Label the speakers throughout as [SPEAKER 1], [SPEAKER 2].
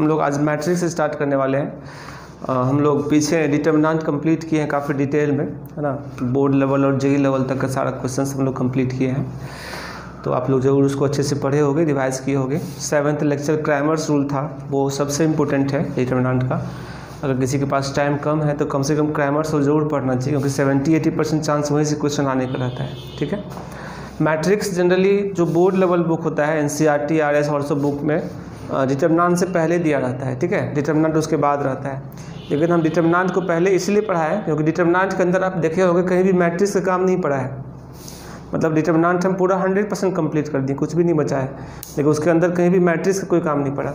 [SPEAKER 1] हम लोग आज मैट्रिक्स से स्टार्ट करने वाले हैं। हम लोग पीछे डिटर्मिनेंट कंप्लीट किए हैं काफ़ी डिटेल में, है ना। बोर्ड लेवल और जेई लेवल तक का सारा क्वेश्चंस हम लोग कंप्लीट किए हैं, तो आप लोग ज़रूर उसको अच्छे से पढ़े होंगे, रिवाइज किए होंगे। 7th लेक्चर क्रैमर्स रूल था, वो सबसे इम्पोर्टेंट है डिटर्मिनेंट का। अगर किसी के पास टाइम कम है तो कम से कम क्रैमर्स को ज़रूर पढ़ना चाहिए, क्योंकि 70-80% चांस वहीं से क्वेश्चन आने का रहता है, ठीक है। मैट्रिक्स जनरली जो बोर्ड लेवल बुक होता है, NCERT RS ऑल्सो बुक में डिटर्मिनेंट से पहले दिया रहता है, ठीक है। डिटर्मिनेंट उसके बाद रहता है, लेकिन हम डिटर्मिनेंट को पहले इसलिए पढ़ाएं क्योंकि डिटर्मिनेंट के अंदर आप देखे होंगे कहीं भी मैट्रिक्स का काम नहीं पढ़ा है। मतलब डिटर्मिनेंट हम पूरा 100% कंप्लीट कर दिए, कुछ भी नहीं बचा है, लेकिन उसके अंदर कहीं भी मैट्रिक्स का कोई काम नहीं पड़ा।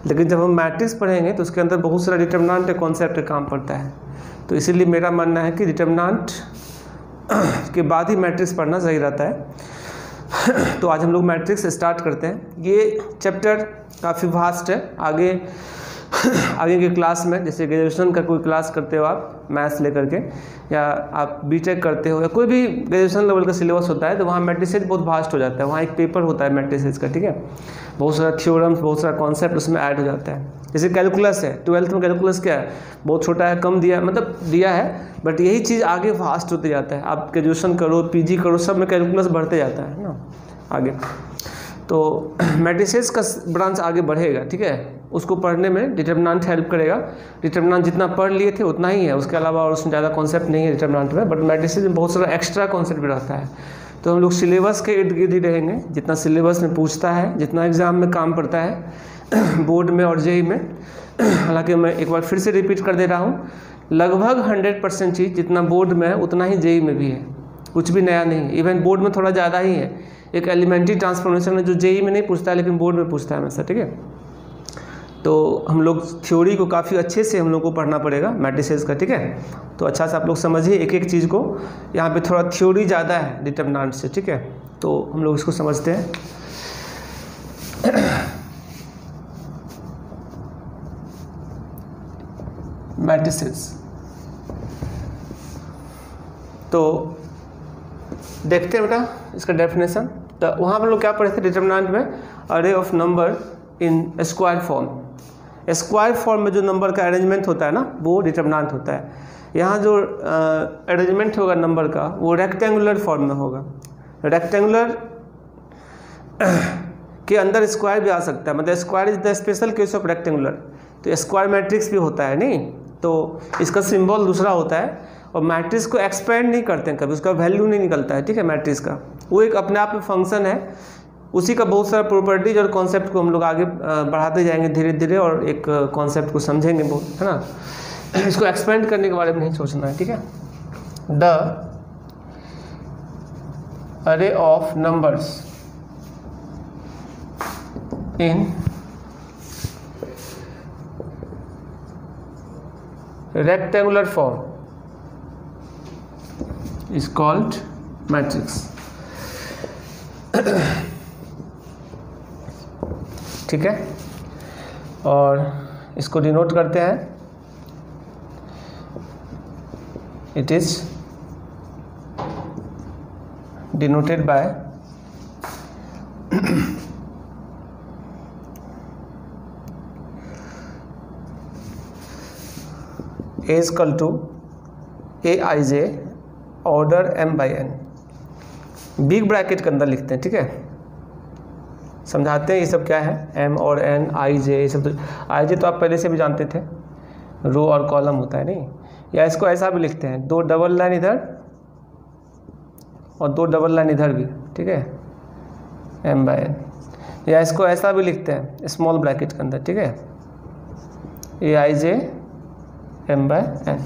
[SPEAKER 1] लेकिन जब हम मैट्रिक्स पढ़ेंगे तो उसके अंदर बहुत सारा डिटर्मिनेंट कॉन्सेप्ट का काम पड़ता है, तो इसीलिए मेरा मानना है कि डिटर्मिनेंट के बाद ही मैट्रिक्स पढ़ना सही रहता है। तो आज हम लोग मैट्रिक्स स्टार्ट करते हैं। ये चैप्टर काफ़ी वास्ट है। आगे के क्लास में, जैसे ग्रेजुएशन का कोई क्लास करते हो आप मैथ्स लेकर के, या आप बीटेक करते हो, या कोई भी ग्रेजुएशन लेवल का सिलेबस होता है, तो वहाँ मैट्रिसेस बहुत वास्ट हो जाता है। वहाँ एक पेपर होता है मैट्रिसेस का, ठीक है। बहुत सारा थ्योरम्स, बहुत सारा कॉन्सेप्ट उसमें ऐड हो जाता है। जैसे कैलकुलस है, 12th में कैलकुलस क्या है, बहुत छोटा है, कम दिया, मतलब दिया है, बट यही चीज़ आगे फास्ट होते जाता है। आप ग्रेजुएशन करो, PG करो, सब में कैलकुलस बढ़ते जाता है ना आगे। तो मैट्रिसेस का ब्रांच आगे बढ़ेगा, ठीक है। उसको पढ़ने में डिटर्मिनेंट हेल्प करेगा। डिटर्मिनेंट जितना पढ़ लिए थे उतना ही है, उसके अलावा और उसमें ज़्यादा कॉन्सेप्ट नहीं है डिटर्मिनेंट में, बट मैट्रिसेस में बहुत सारा एक्स्ट्रा कॉन्सेप्ट भी रहता है। तो हम लोग सिलेबस के इर्द गिर्द ही रहेंगे, जितना सिलेबस में पूछता है, जितना एग्ज़ाम में काम पड़ता है बोर्ड में और जेई में। हालांकि मैं एक बार फिर से रिपीट कर दे रहा हूँ, लगभग 100% चीज़ जितना बोर्ड में है उतना ही जेई में भी है, कुछ भी नया नहीं है। इवन बोर्ड में थोड़ा ज़्यादा ही है। एक एलिमेंट्री ट्रांसफॉर्मेशन है जो जेई में नहीं पूछता है, लेकिन बोर्ड में पूछता है हमेशा, ठीक है। तो हम लोग थ्योरी को काफ़ी अच्छे से हम लोग को पढ़ना पड़ेगा मैट्रिसेस का, ठीक है। तो अच्छा से आप लोग समझिए एक एक चीज़ को। यहाँ पे थोड़ा थ्योरी ज़्यादा है डिटर्मिनेंट से, ठीक है। तो हम लोग इसको समझते हैं। मैट्रिसेस तो देखते हैं बेटा इसका डेफिनेशन। तो वहाँ पर लोग क्या पढ़े थे डिटर्मिनेंट में, अरे of number in square form. Square form में जो नंबर का अरेंजमेंट होता है ना, वो डिटर्मिनेंट होता है। यहाँ जो अरेंजमेंट होगा नंबर का, वो रेक्टेंगुलर फॉर्म में होगा। रेक्टेंगुलर के अंदर स्क्वायर भी आ सकता है, मतलब square is the special case of rectangular. तो स्क्वायर मैट्रिक्स भी होता है नहीं, तो इसका सिंबल दूसरा होता है। और मैट्रिक्स को एक्सपेंड नहीं करते हैं कभी, उसका वैल्यू नहीं निकलता है, ठीक है। मैट्रिक्स का वो एक अपने आप में फंक्शन है, उसी का बहुत सारा प्रॉपर्टीज और कॉन्सेप्ट को हम लोग आगे बढ़ाते जाएंगे धीरे धीरे, और एक कॉन्सेप्ट को समझेंगे बहुत, है ना। इसको एक्सपेंड करने के बारे में नहीं सोचना है, ठीक है। द अरे of numbers in rectangular form is called matrix। ठीक है, और इसको डिनोट करते हैं, it is denoted by A is equal to Aij order m/n। Big bracket के अंदर लिखते हैं, ठीक है। समझाते हैं ये सब क्या है, m और n, ij, ये सब। तो ij तो आप पहले से भी जानते थे, रो और कॉलम होता है नहीं। या इसको ऐसा भी लिखते हैं, 2 डबल लाइन इधर और 2 डबल लाइन इधर भी, ठीक है, m/n। या इसको ऐसा भी लिखते हैं स्मॉल ब्रैकेट के अंदर, ठीक है, Aij m/n।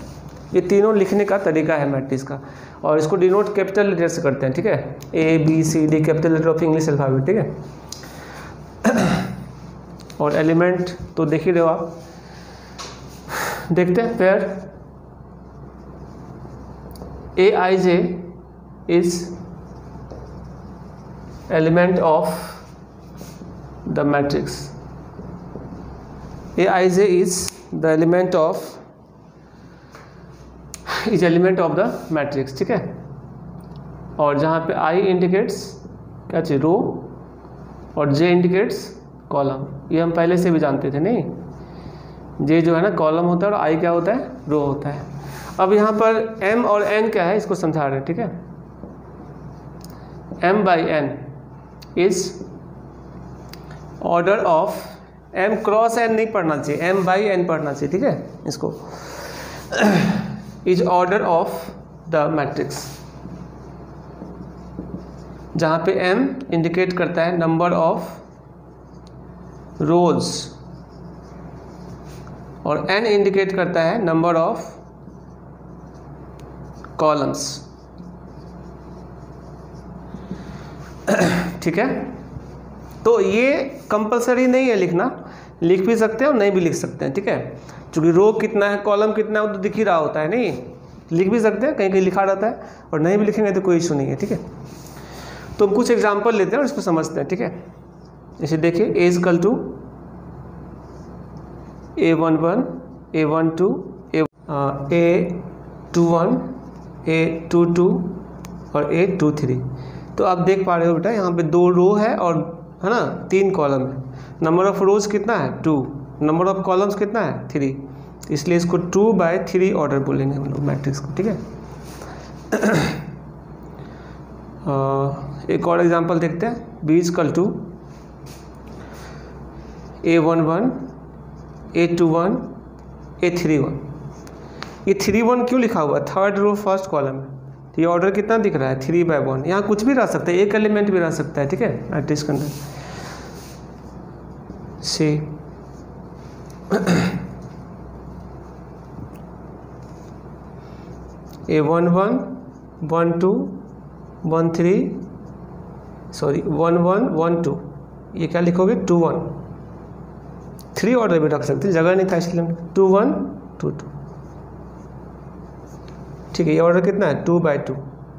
[SPEAKER 1] ये तीनों लिखने का तरीका है मैट्रिक्स का, और इसको डिनोट कैपिटल लेटर से करते हैं, ठीक है। ABCD capital letter of English alphabet, ठीक है। और एलिमेंट तो देख ही रहे हो आप। देखते हैं फिर Aij is element of the matrix. Aij is the element of the matrix, ठीक है। और जहाँ पे I इंडिकेट्स क्या चीज़, रो, और J इंडिकेट्स कॉलम। ये हम पहले से भी जानते थे नहीं, जे जो है ना कॉलम होता है और आई क्या होता है, रो होता है। अब यहाँ पर m और n क्या है इसको समझा रहे हैं, ठीक है। m by n is order of, m cross n नहीं पढ़ना चाहिए, m बाई n पढ़ना चाहिए, ठीक है। इसको is order of the matrix, जहाँ पे m इंडिकेट करता है नंबर ऑफ रोज और n इंडिकेट करता है नंबर ऑफ कॉलम्स, ठीक है। तो ये कंपलसरी नहीं है लिखना, लिख भी सकते हैं और नहीं भी लिख सकते हैं, ठीक है। क्योंकि रो कितना है कॉलम कितना है वो तो दिख ही रहा होता है, नहीं लिख भी सकते हैं, कहीं कहीं लिखा रहता है, और नहीं भी लिखेंगे तो कोई इशू नहीं है, ठीक है। तो हम कुछ एग्जांपल लेते हैं और इसको समझते हैं, ठीक है। जैसे देखिए a is equal to a11 a12 a21 a22 और a23। तो आप देख पा रहे हो बेटा यहाँ पे 2 रो है और है ना 3 कॉलम है। नंबर ऑफ रोज कितना है 2, नंबर ऑफ कॉलम्स कितना है 3, इसलिए इसको 2/3 ऑर्डर बोलेंगे हम लोग मैट्रिक्स को, ठीक है। एक और एग्जांपल देखते हैं, b is equal to a11 a21 a31। ये 3-1 क्यों लिखा हुआ है, थर्ड रो फर्स्ट कॉलम है, तो ये ऑर्डर कितना दिख रहा है 3/1। यहाँ कुछ भी रह सकता है, एक एलिमेंट भी रह सकता है, ठीक है मैट्रिक्स के अंदर। सी a11 12 13 सॉरी 11 12, ये क्या लिखोगे 21, 3 ऑर्डर भी रख सकते, जगह नहीं था इसलिए 21 22, ठीक है। ये ऑर्डर कितना है 2/2।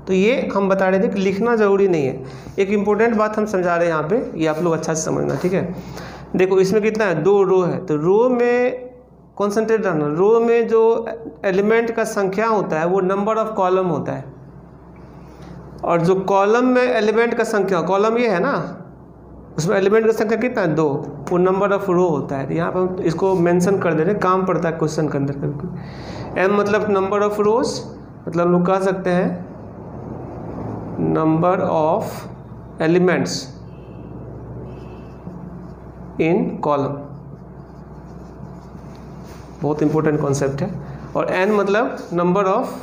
[SPEAKER 1] तो ये हम बता रहे थे कि लिखना ज़रूरी नहीं है। एक इम्पोर्टेंट बात हम समझा रहे हैं यहाँ पे, ये आप लोग अच्छा से समझना, ठीक है। देखो इसमें कितना है 2 रो है, तो रो में कॉन्सेंट्रेट रहना, रो में जो एलिमेंट का संख्या होता है वो नंबर ऑफ कॉलम होता है, और जो कॉलम में एलिमेंट का संख्या, कॉलम ये है ना उसमें एलिमेंट का संख्या कितना है 2, वो नंबर ऑफ रो होता है। यहाँ पर हम इसको मेंशन कर दे रहे हैं, काम पड़ता है क्वेश्चन के अंदर कभी। m मतलब नंबर ऑफ रोज, मतलब हम लोग कह सकते हैं number of elements in column, बहुत इंपॉर्टेंट कॉन्सेप्ट है। और n मतलब नंबर ऑफ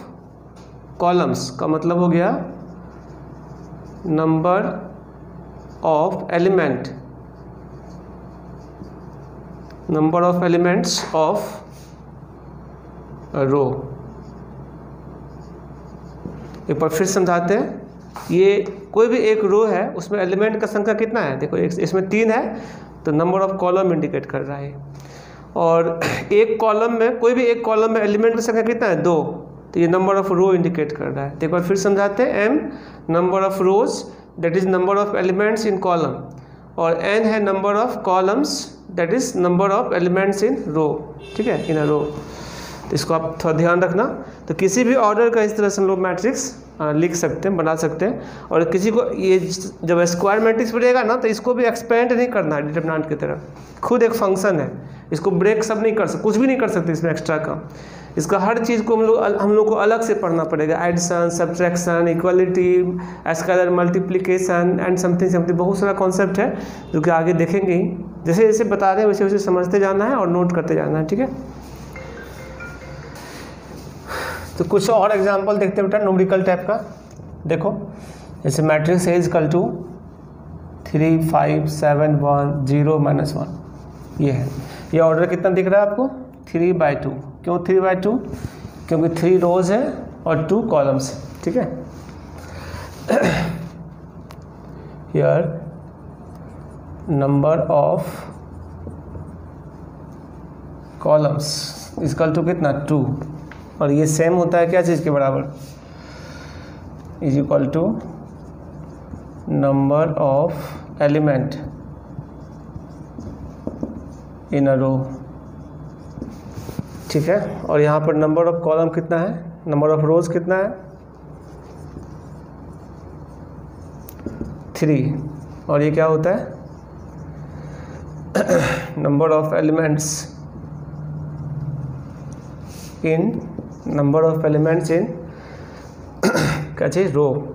[SPEAKER 1] कॉलम्स का मतलब हो गया number of element, number of elements of row. एक बार फिर समझाते हैं, ये कोई भी एक रो है उसमें एलिमेंट का संख्या कितना है, देखो इसमें 3 है तो नंबर ऑफ कॉलम इंडिकेट कर रहा है, और एक कॉलम में कोई भी एक कॉलम में एलिमेंट की संख्या कितना है 2, तो ये नंबर ऑफ रो इंडिकेट कर रहा है। तो एक बार फिर समझाते हैं, m number of rows that is number of elements in column, और n है number of columns that is number of elements in row, ठीक है, इन अ रो। तो इसको आप थोड़ा ध्यान रखना। तो किसी भी ऑर्डर का इस तरह से हम लोग मैट्रिक्स लिख सकते हैं, बना सकते हैं। और किसी को ये जब स्क्वायर मैट्रिक्स पढ़ेगा ना तो इसको भी एक्सपेंड नहीं करना है डिटरमिनेंट की तरह, खुद एक फंक्शन है, इसको ब्रेक सब नहीं कर सकते, कुछ भी नहीं कर सकते इसमें एक्स्ट्रा का। इसका हर चीज़ को हम लोग को अलग से पढ़ना पड़ेगा, addition, subtraction, equality, scalar multiplication and something something, बहुत सारा कॉन्सेप्ट है जो कि आगे देखेंगे ही। जैसे जैसे बता रहे हैं वैसे वैसे समझते जाना है और नोट करते जाना है, ठीक है। तो कुछ और एग्जांपल देखते हैं बेटा न्यूमेरिकल टाइप का। देखो जैसे मैट्रिक्स ए इजकल टू 3 5 7 1 0 -1, ये है। ये ऑर्डर कितना दिख रहा है आपको 3/2। क्यों 3/2? क्योंकि 3 रोज है और 2 कॉलम्स है, ठीक है। Here number of columns is equal to कितना 2, और ये सेम होता है क्या चीज़ के बराबर, is equal to number of element in a row, ठीक है। और यहाँ पर नंबर ऑफ कॉलम कितना है, नंबर ऑफ रोज कितना है 3, और ये क्या होता है number of elements in number of elements in क्या चीज row,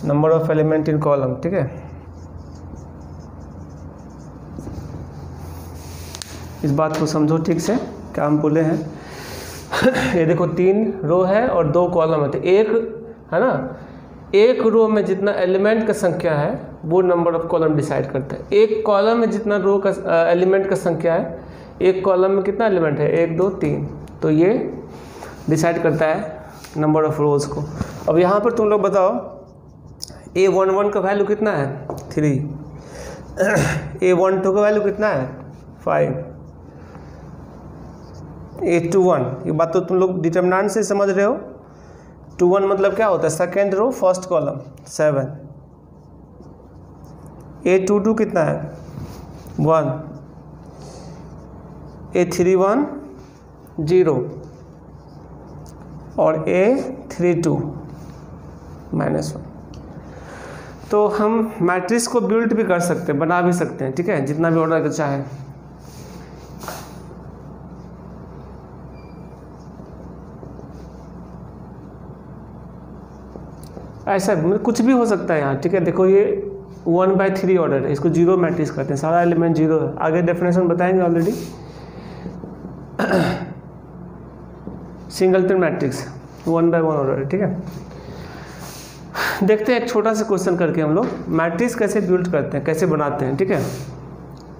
[SPEAKER 1] number of element in column, ठीक है। इस बात को समझो ठीक से, क्या हम बोले हैं। ये देखो 3 रो है और 2 कॉलम है, तो एक है ना, एक रो में जितना एलिमेंट का संख्या है वो नंबर ऑफ कॉलम डिसाइड करता है। एक कॉलम में जितना रो का एलिमेंट का संख्या है, एक कॉलम में कितना एलिमेंट है, 1 2 3, तो ये डिसाइड करता है नंबर ऑफ रोज को। अब यहाँ पर तुम लोग बताओ A11 का वैल्यू कितना है 3, A12 का वैल्यू कितना है 5, A21, ये बात तो तुम लोग डिटरमिनेंट से समझ रहे हो। 21 मतलब क्या होता है, second row first column 7, A22 कितना है 1, A31 0 और A32 -1। तो हम मैट्रिक्स को बिल्ड भी कर सकते हैं, बना भी सकते हैं, ठीक है, जितना भी ऑर्डर चाहे। ऐसा कुछ भी हो सकता है यहाँ, ठीक है। देखो ये 1/3 ऑर्डर है, इसको 0 मैट्रिक्स कहते हैं, सारा एलिमेंट 0 है। आगे डेफिनेशन बताएंगे ऑलरेडी। सिंगलटन मैट्रिक्स 1/1 ऑर्डर है, ठीक है। देखते हैं एक छोटा सा क्वेश्चन करके हम लोग मैट्रिक्स कैसे बिल्ड करते हैं, कैसे बनाते हैं, ठीक है।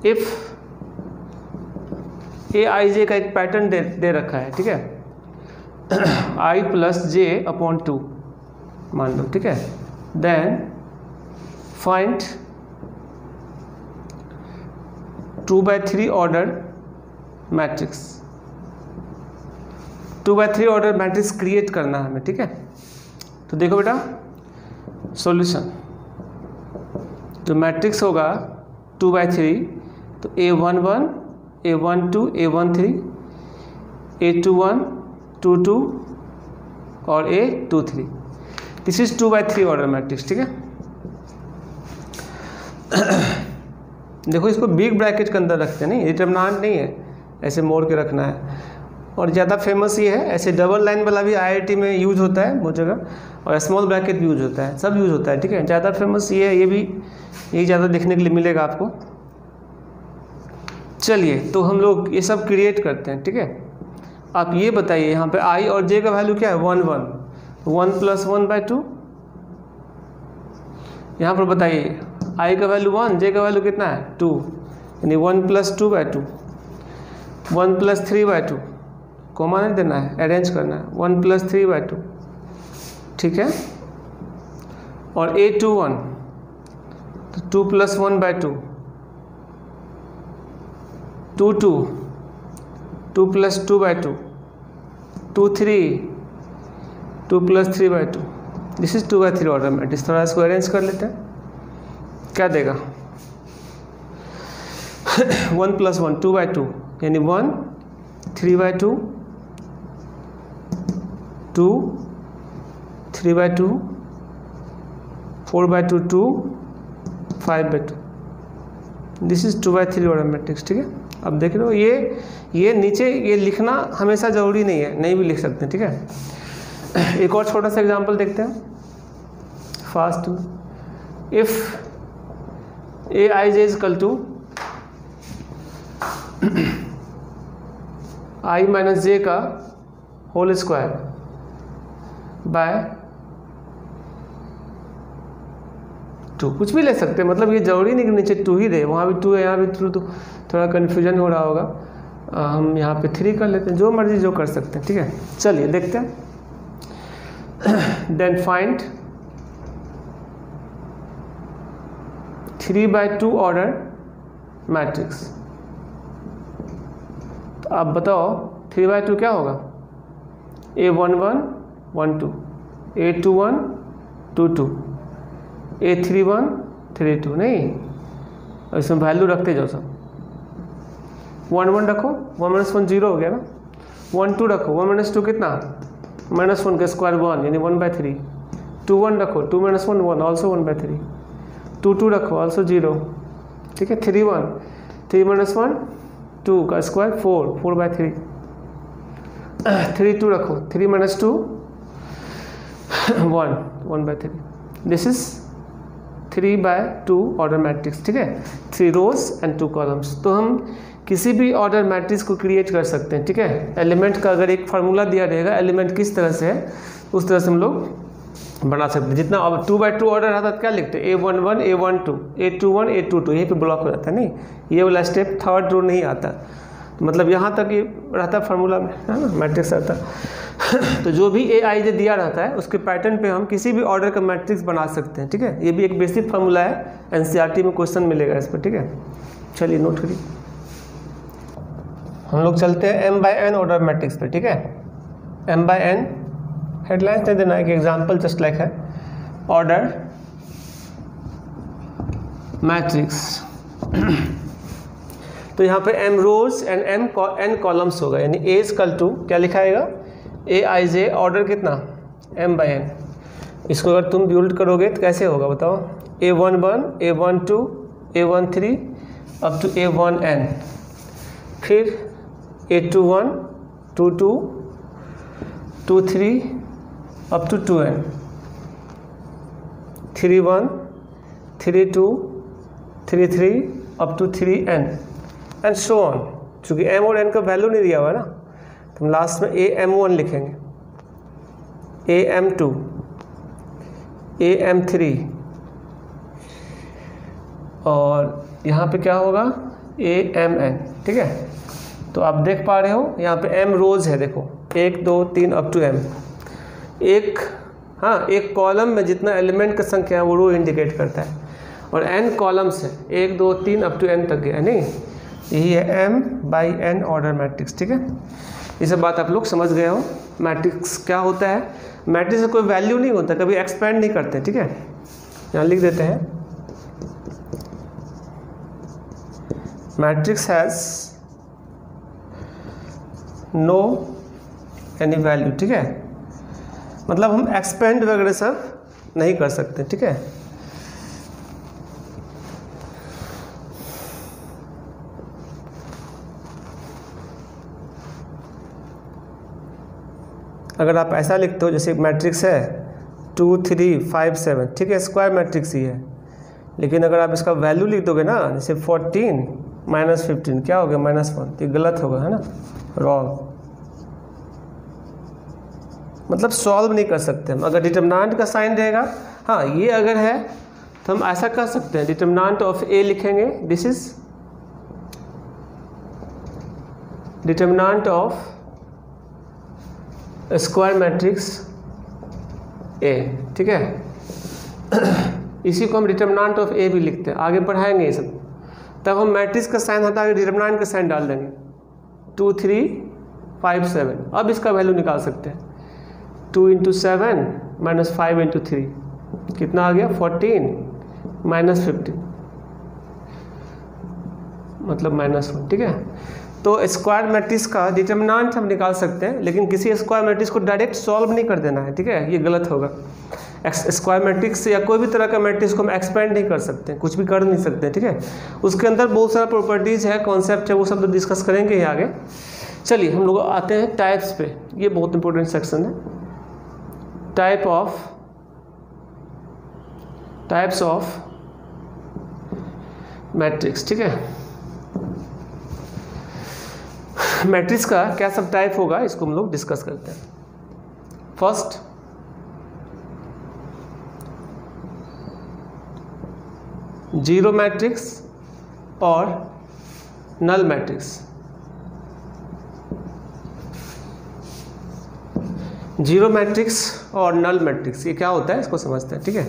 [SPEAKER 1] इफ Aij का एक पैटर्न दे रखा है, ठीक है, I + j/2 मान लो, ठीक है। Then find 2/3 order matrix, 2/3 order matrix create करना है हमें, ठीक है। तो देखो बेटा सॉल्यूशन, जो मैट्रिक्स होगा 2/3, तो A11 A12 A13 A21 22 और A23, this is 2/3 order matrix, ठीक है। देखो इसको बिग ब्रैकेट के अंदर रखते हैं, नहीं डिटरमिनेंट नहीं है, ऐसे मोड़ के रखना है। और ज़्यादा फेमस ये है, ऐसे डबल लाइन वाला भी IIT में यूज होता है बहुत जगह, और स्मॉल ब्रैकेट भी यूज होता है, सब यूज होता है, ठीक है। ज़्यादा फेमस ये है, ये भी यही ज़्यादा देखने के लिए मिलेगा आपको। चलिए तो हम लोग ये सब क्रिएट करते हैं, ठीक है। आप ये बताइए यहाँ पे I और J का वैल्यू क्या है 1 1, 1 + 1/2। यहाँ पर बताइए I का वैल्यू 1, J का वैल्यू कितना है 2, यानी 1 + 2/2, 1 + 3/2, कोमा नहीं देना है, अरेंज करना है, 1 + 3/2, ठीक है। और A21 तो 2 + 1/2, 2 2, 2 + 2/2, 2 3, 2 + 3/2, दिस इज 2/3 ऑर्डर मैट्रिक्स। थोड़ा इसको अरेंज कर लेते हैं, क्या देगा 1 + 1 2/2, यानी 1 3/2, 2 3/2, 4/2 2, 5/2, दिस इज 2/3 ऑर्डर मैट्रिक्स, ठीक है। अब देख रहे हो ये नीचे ये लिखना हमेशा ज़रूरी नहीं है, नहीं भी लिख सकते हैं, ठीक है। एक और छोटा सा एग्जांपल देखते हैं fast. If Aij is equal to I - j का होल स्क्वायर बाय 2, कुछ भी ले सकते हैं, मतलब ये जरूरी नहीं कि नीचे 2 ही दे, वहाँ भी 2 है, यहाँ भी 2, तो थोड़ा कन्फ्यूजन हो रहा होगा। हम यहाँ पे 3 कर लेते हैं, जो मर्जी जो कर सकते हैं, ठीक है। चलिए देखते हैं। Then find 3/2 order matrix. तो आप बताओ 3/2 क्या होगा, A11 1 2, A21 2 2, A31 3 2, नहीं इसमें वैल्यू रखते जाओ सब। 1 1 रखो, 1 - 1 0 हो गया ना। 1 2 रखो, 1 - 2 कितना, -1 का स्क्वायर 1, यानी 1/3। 2 1 रखो, 2 - 1 1, ऑल्सो 1/3। 2 2 रखो, ऑल्सो 0, ठीक है। 3 1, 3 - 1 2 का स्क्वायर 4, 4/3। 3 2 रखो, 3 - 2 1, 1/3, दिस इज 3/2 ऑर्डर मैट्रिक्स, ठीक है, 3 रोज एंड 2 कॉलम्स। तो हम किसी भी ऑर्डर मैट्रिक्स को क्रिएट कर सकते हैं, ठीक है। एलिमेंट का अगर एक फार्मूला दिया रहेगा, एलिमेंट किस तरह से है उस तरह से हम लोग बना सकते हैं। जितना अब 2/2 ऑर्डर आता है तो क्या लिखते हैं, A11 A12 A21 A22, यहीं पे ब्लॉक हो जाता है, नहीं ये वाला स्टेप थर्ड रो नहीं आता, तो मतलब यहाँ तक ये रहता फार्मूला में, है ना, मैट्रिक्स रहता तो जो भी AIJ दिया रहता है उसके पैटर्न पे हम किसी भी ऑर्डर का मैट्रिक्स बना सकते हैं, ठीक है। ये भी एक बेसिक फार्मूला है, NCERT में क्वेश्चन मिलेगा इस पर, ठीक है। चलिए नोट करिए, हम लोग चलते हैं M/N ऑर्डर मैट्रिक्स पे, ठीक है। M/N हेडलाइंस दे देना, एक एग्जाम्पल जस्ट लाइक है ऑर्डर मैट्रिक्स। तो यहाँ पे M rows and N columns होगा, यानी A इक्वल टू क्या लिखाएगा, AIJ ऑर्डर कितना M/N। इसको अगर तुम बिल्ड करोगे तो कैसे होगा बताओ, A11 A12 A13 up to A1N, फिर A21 22 23 up to 2N, 31 32 33 up to 3N and so on. चूँकि M और N का वैल्यू नहीं दिया हुआ है ना, तो हम लास्ट में AM1 लिखेंगे, AM2 AM3 और यहाँ पे क्या होगा AMN, ठीक है। तो आप देख पा रहे हो यहाँ पे M रोज है, देखो 1 2 3 अप टू M, एक कॉलम में जितना एलिमेंट का संख्या है वो रो इंडिकेट करता है, और N कॉलम्स है 1 2 3 अप टू N तक गया, नहीं यही है M/N ऑर्डर मैट्रिक्स, ठीक है। ये सब बात आप लोग समझ गए हो। मैट्रिक्स क्या होता है, मैट्रिक्स का कोई वैल्यू नहीं होता, कभी एक्सपेंड नहीं करते, ठीक है। यहाँ लिख देते हैं matrix has no any value, ठीक है, मतलब हम एक्सपेंड वगैरह सब नहीं कर सकते, ठीक है। अगर आप ऐसा लिखते हो जैसे मैट्रिक्स है 2 3 5 7, ठीक है, स्क्वायर मैट्रिक्स ही है, लेकिन अगर आप इसका वैल्यू लिख दोगे ना, जैसे 14 - 15 क्या हो गया -1, ये गलत होगा, है ना, रॉन्ग, मतलब सॉल्व नहीं कर सकते हम। अगर डिटरमिनेंट का साइन रहेगा, हाँ ये अगर है तो हम ऐसा कर सकते हैं, डिटरमिनेंट ऑफ A लिखेंगे, this is determinant of square matrix A, ठीक है। इसी को हम डिटरमिनेंट ऑफ A भी लिखते हैं, आगे पढ़ाएंगे ये सब। तब हम मैट्रिक्स का साइन हटा के डिटरमिनेंट का साइन डाल देंगे, 2 3 5 7। अब इसका वैल्यू निकाल सकते हैं, 2 × 7 - 5 × 3 कितना आ गया, 14 - 15 मतलब -1, ठीक है। तो स्क्वायर मैट्रिक्स का डिटरमिनेंट हम निकाल सकते हैं, लेकिन किसी स्क्वायर मैट्रिक्स को डायरेक्ट सॉल्व नहीं कर देना है, ठीक है, ये गलत होगा। स्क्वायर मैट्रिक्स या कोई भी तरह का मैट्रिक्स को हम एक्सपेंड नहीं कर सकते, कुछ भी कर नहीं सकते, ठीक है। उसके अंदर बहुत सारा प्रॉपर्टीज़ है, कॉन्सेप्ट है, वो सब तो डिस्कस करेंगे ही आगे। चलिए हम लोग आते हैं टाइप्स पे, ये बहुत इंपॉर्टेंट सेक्शन है, टाइप्स ऑफ मैट्रिक्स, ठीक है। मैट्रिक्स का क्या सब टाइप होगा इसको हम लोग डिस्कस करते हैं। फर्स्ट, जीरो मैट्रिक्स और नल मैट्रिक्स। जीरो मैट्रिक्स और नल मैट्रिक्स ये क्या होता है इसको समझते हैं, ठीक है।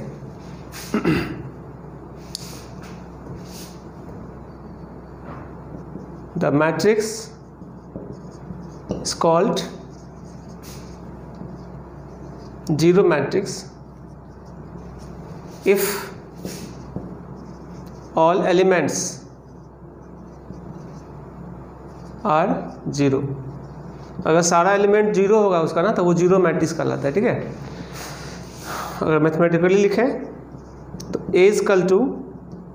[SPEAKER 1] The matrix is called zero matrix if all elements are zero। अगर सारा एलिमेंट जीरो होगा उसका ना तो वो जीरो मैट्रिक्स कहलाता है, ठीक है। अगर मैथमेटिकली लिखें तो A equal to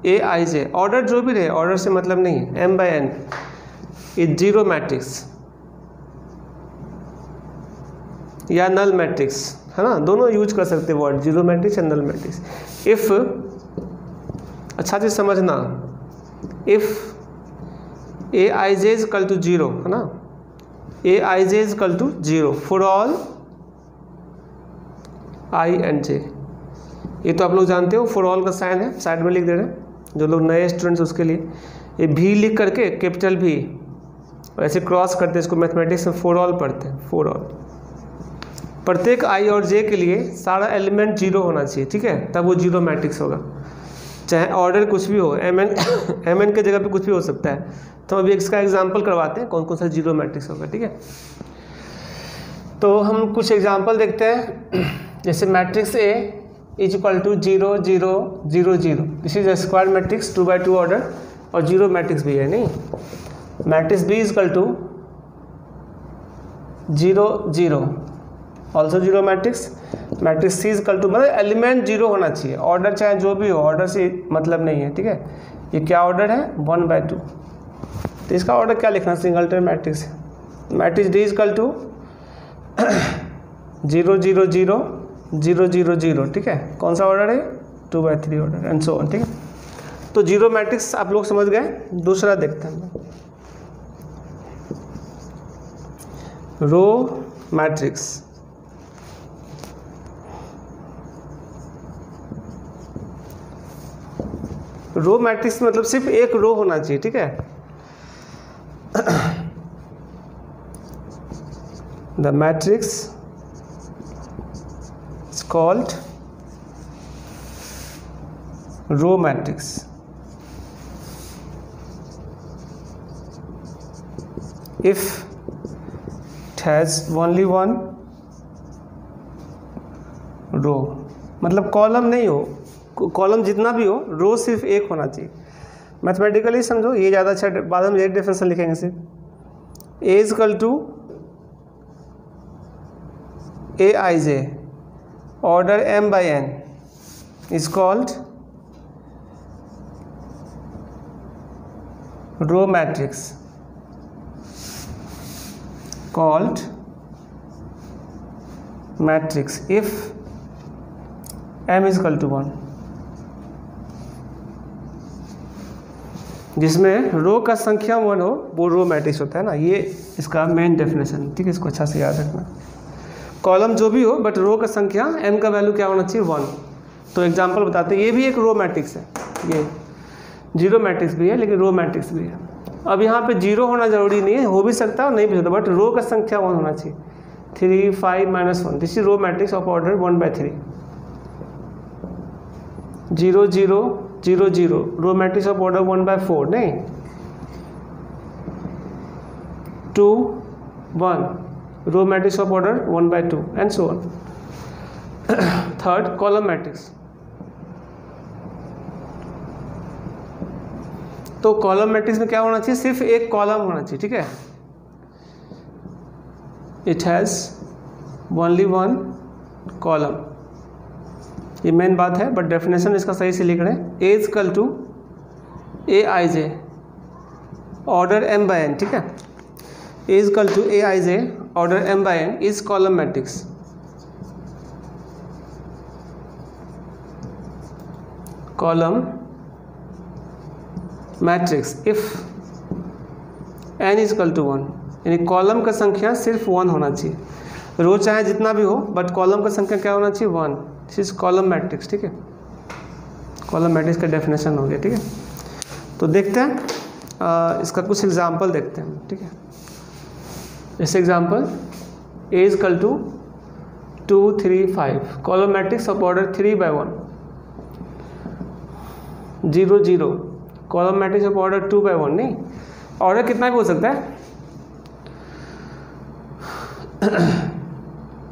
[SPEAKER 1] AIJ, order जो भी रहे, ऑर्डर से मतलब नहीं है, M/N इज जीरो मैट्रिक्स या नल मैट्रिक्स, है ना, दोनों यूज कर सकते हैं वर्ड, जीरो मैट्रिक्स या नल मैट्रिक्स। इफ़, अच्छा चीज समझना, if Aij is equal to 0, है ना, Aij is equal to 0 for all I and j। ये तो आप लोग जानते हो, फॉर ऑल का साइन है, साइड में लिख दे रहे हैं, जो लोग नए स्टूडेंट्स उसके लिए ये भी लिख करके कैपिटल भी, और ऐसे क्रॉस करते हैं, इसको मैथमेटिक्स में फॉर ऑल पढ़ते हैं। फॉर ऑल, प्रत्येक i और j के लिए सारा एलिमेंट 0 होना चाहिए, ठीक है, तब वो जीरो मैट्रिक्स होगा, चाहे ऑर्डर कुछ भी हो, mn के जगह पे कुछ भी हो सकता है। तो अभी इसका एग्जांपल करवाते हैं कौन कौन सा जीरो मैट्रिक्स होगा, ठीक है। तो हम कुछ एग्जांपल देखते हैं, जैसे matrix A is equal to 0 0 0 0, this is a square matrix 2x2 order, और जीरो मैट्रिक्स भी है, नहीं। Matrix B is equal to 0 0, also zero matrix. Matrix C is equal to, मतलब एलिमेंट 0 होना चाहिए, ऑर्डर चाहे जो भी हो, ऑर्डर से मतलब नहीं है, ठीक है। ये क्या ऑर्डर है, 1/2, तो इसका ऑर्डर क्या लिखना, सिंगलटन मैट्रिक्स है। Matrix D is equal to 0 0 0 0 0 0, ठीक है, कौन सा ऑर्डर है, 2/3 ऑर्डर, एंड सो ऑन, ठीक है। तो जीरो मैट्रिक्स आप लोग समझ गए। दूसरा देखते हैं, रो मैट्रिक्स। रो मैट्रिक्स मतलब सिर्फ एक रो होना चाहिए, ठीक है। The matrix is called row matrix. if it has only one row, मतलब कॉलम नहीं हो, कॉलम जितना भी हो, रो सिर्फ एक होना चाहिए। मैथमेटिकली समझो, ये ज़्यादा अच्छा, बाद में एक डेफिनेशन लिखेंगे सिर्फ। A is equal to Aij order m/n is called row matrix, called matrix if m is equal to 1, जिसमें रो का संख्या 1 हो वो रो मैट्रिक्स होता है ना। ये इसका मेन डेफिनेशन, ठीक है, इसको अच्छा से याद रखना। कॉलम जो भी हो बट रो का संख्या m का वैल्यू क्या होना चाहिए, 1। तो एग्जांपल बताते हैं, ये भी एक रो मैट्रिक्स है, ये जीरो मैट्रिक्स भी है लेकिन रो मैट्रिक्स भी है। अब यहाँ पे जीरो होना जरूरी नहीं है, हो भी सकता है और नहीं भी सकता, बट रो का संख्या 1 होना चाहिए। 3 5 -1, this is row matrix of order 1/3। 0 0 0 0, row matrix of order 1/4, नहीं। 2 1, row matrix of order 1/2, and so on. Third, column matrix. तो कॉलम मैट्रिक्स में क्या होना चाहिए, सिर्फ एक कॉलम होना चाहिए, ठीक है। It has only one column, ये मेन बात है, बट डेफिनेशन इसका सही से लिख रहे हैं। A is equal to Aij order m/n, ठीक है। A is equal to Aij order m/n is column matrix. Column matrix if n is equal to 1, यानी कॉलम का संख्या सिर्फ 1 होना चाहिए। रो चाहे जितना भी हो बट कॉलम का संख्या क्या होना चाहिए, 1। दिस इज कॉलम मैट्रिक्स, ठीक है। कॉलम मैट्रिक्स का डेफिनेशन हो गया, ठीक है। तो देखते हैं इसका कुछ एग्जांपल देखते हैं, ठीक है। जैसे example A is equal to 2 3 5, column matrix of order 3/1। 0 0, column matrix of order 2/1, नहीं, ऑर्डर कितना भी हो सकता है।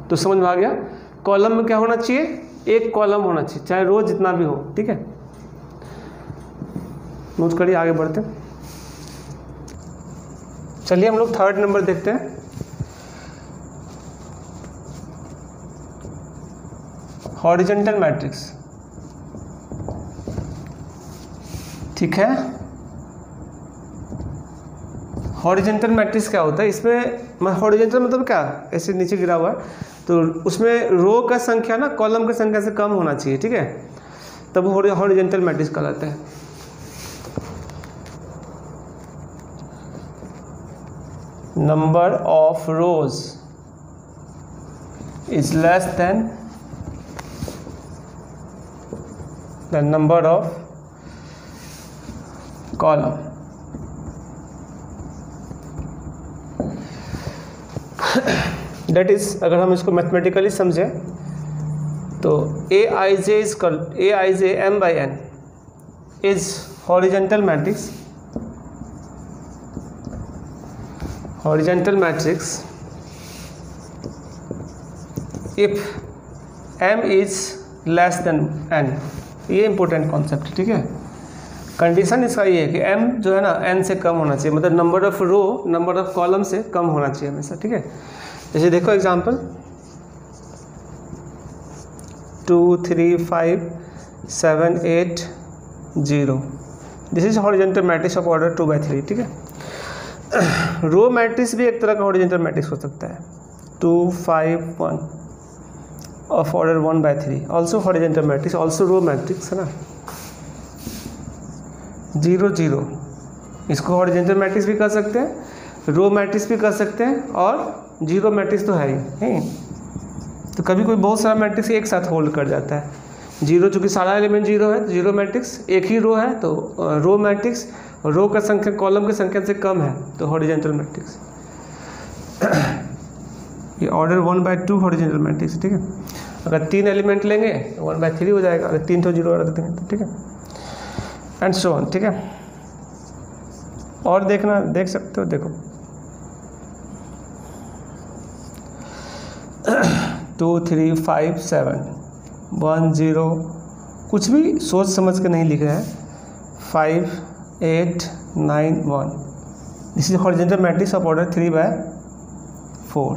[SPEAKER 1] तो समझ में आ गया, कॉलम में क्या होना चाहिए, एक कॉलम होना चाहिए, चाहे रो जितना भी हो, ठीक है। नोट करिए, आगे बढ़ते हैं। चलिए हम लोग थर्ड नंबर देखते हैं। हॉरिजॉन्टल मैट्रिक्स, ठीक है। हॉरिजॉन्टल मैट्रिक्स क्या होता है, इसमें हॉरिजॉन्टल मतलब क्या, ऐसे नीचे गिरा हुआ है, तो उसमें रो का संख्या ना कॉलम की संख्या से कम होना चाहिए, ठीक है, तब हॉरिजॉन्टल मैट्रिक्स कहलाता है। Number of rows is less then the number of column. That is, अगर हम इसको मैथमेटिकली समझें तो Aij m by n is horizontal matrix, horizontal matrix if m is less than n। ये इंपॉर्टेंट कॉन्सेप्ट है, ठीक है। कंडीशन इसका ये है कि m जो है ना n से कम होना चाहिए, मतलब number of row number of column से कम होना चाहिए हमेशा, ठीक है। जैसे देखो example 2 3 5 7 8 0, this is horizontal matrix of order 2 by 3, ठीक है। रो मैट्रिक्स भी एक तरह का हॉरिजॉन्टल मैट्रिक्स हो सकता है, 2 5 1 of order 1 by 3, also horizontal matrix, also row matrix है ना। 0 0 इसको हॉरिजॉन्टल मैट्रिक्स भी कर सकते हैं, रो मैट्रिक्स भी कर सकते हैं, और जीरो मैट्रिक्स तो है ही नहीं। तो कभी कोई बहुत सारा मैट्रिक्स एक साथ होल्ड कर जाता है, जीरो चूँकि सारा एलिमेंट जीरो है तो जीरो मैट्रिक्स, एक ही रो है तो रो मैट्रिक्स, रो का संख्या कॉलम की संख्या से कम है तो हॉरिजॉन्टल मैट्रिक्स। ये ऑर्डर 1 by 2 हॉरिजॉन्टल मैट्रिक्स, ठीक है। अगर 3 एलिमेंट लेंगे 1 by 3 हो जाएगा, अगर 3 तो जीरो रख देंगे तो, ठीक है, एंड सो ऑन, ठीक है। और देखना, देख सकते हो, देखो 2 3 5 7 1 0, कुछ भी सोच समझ के नहीं लिख रहे हैं, 5 8 9 1, this is horizontal matrix of order 3 by 4,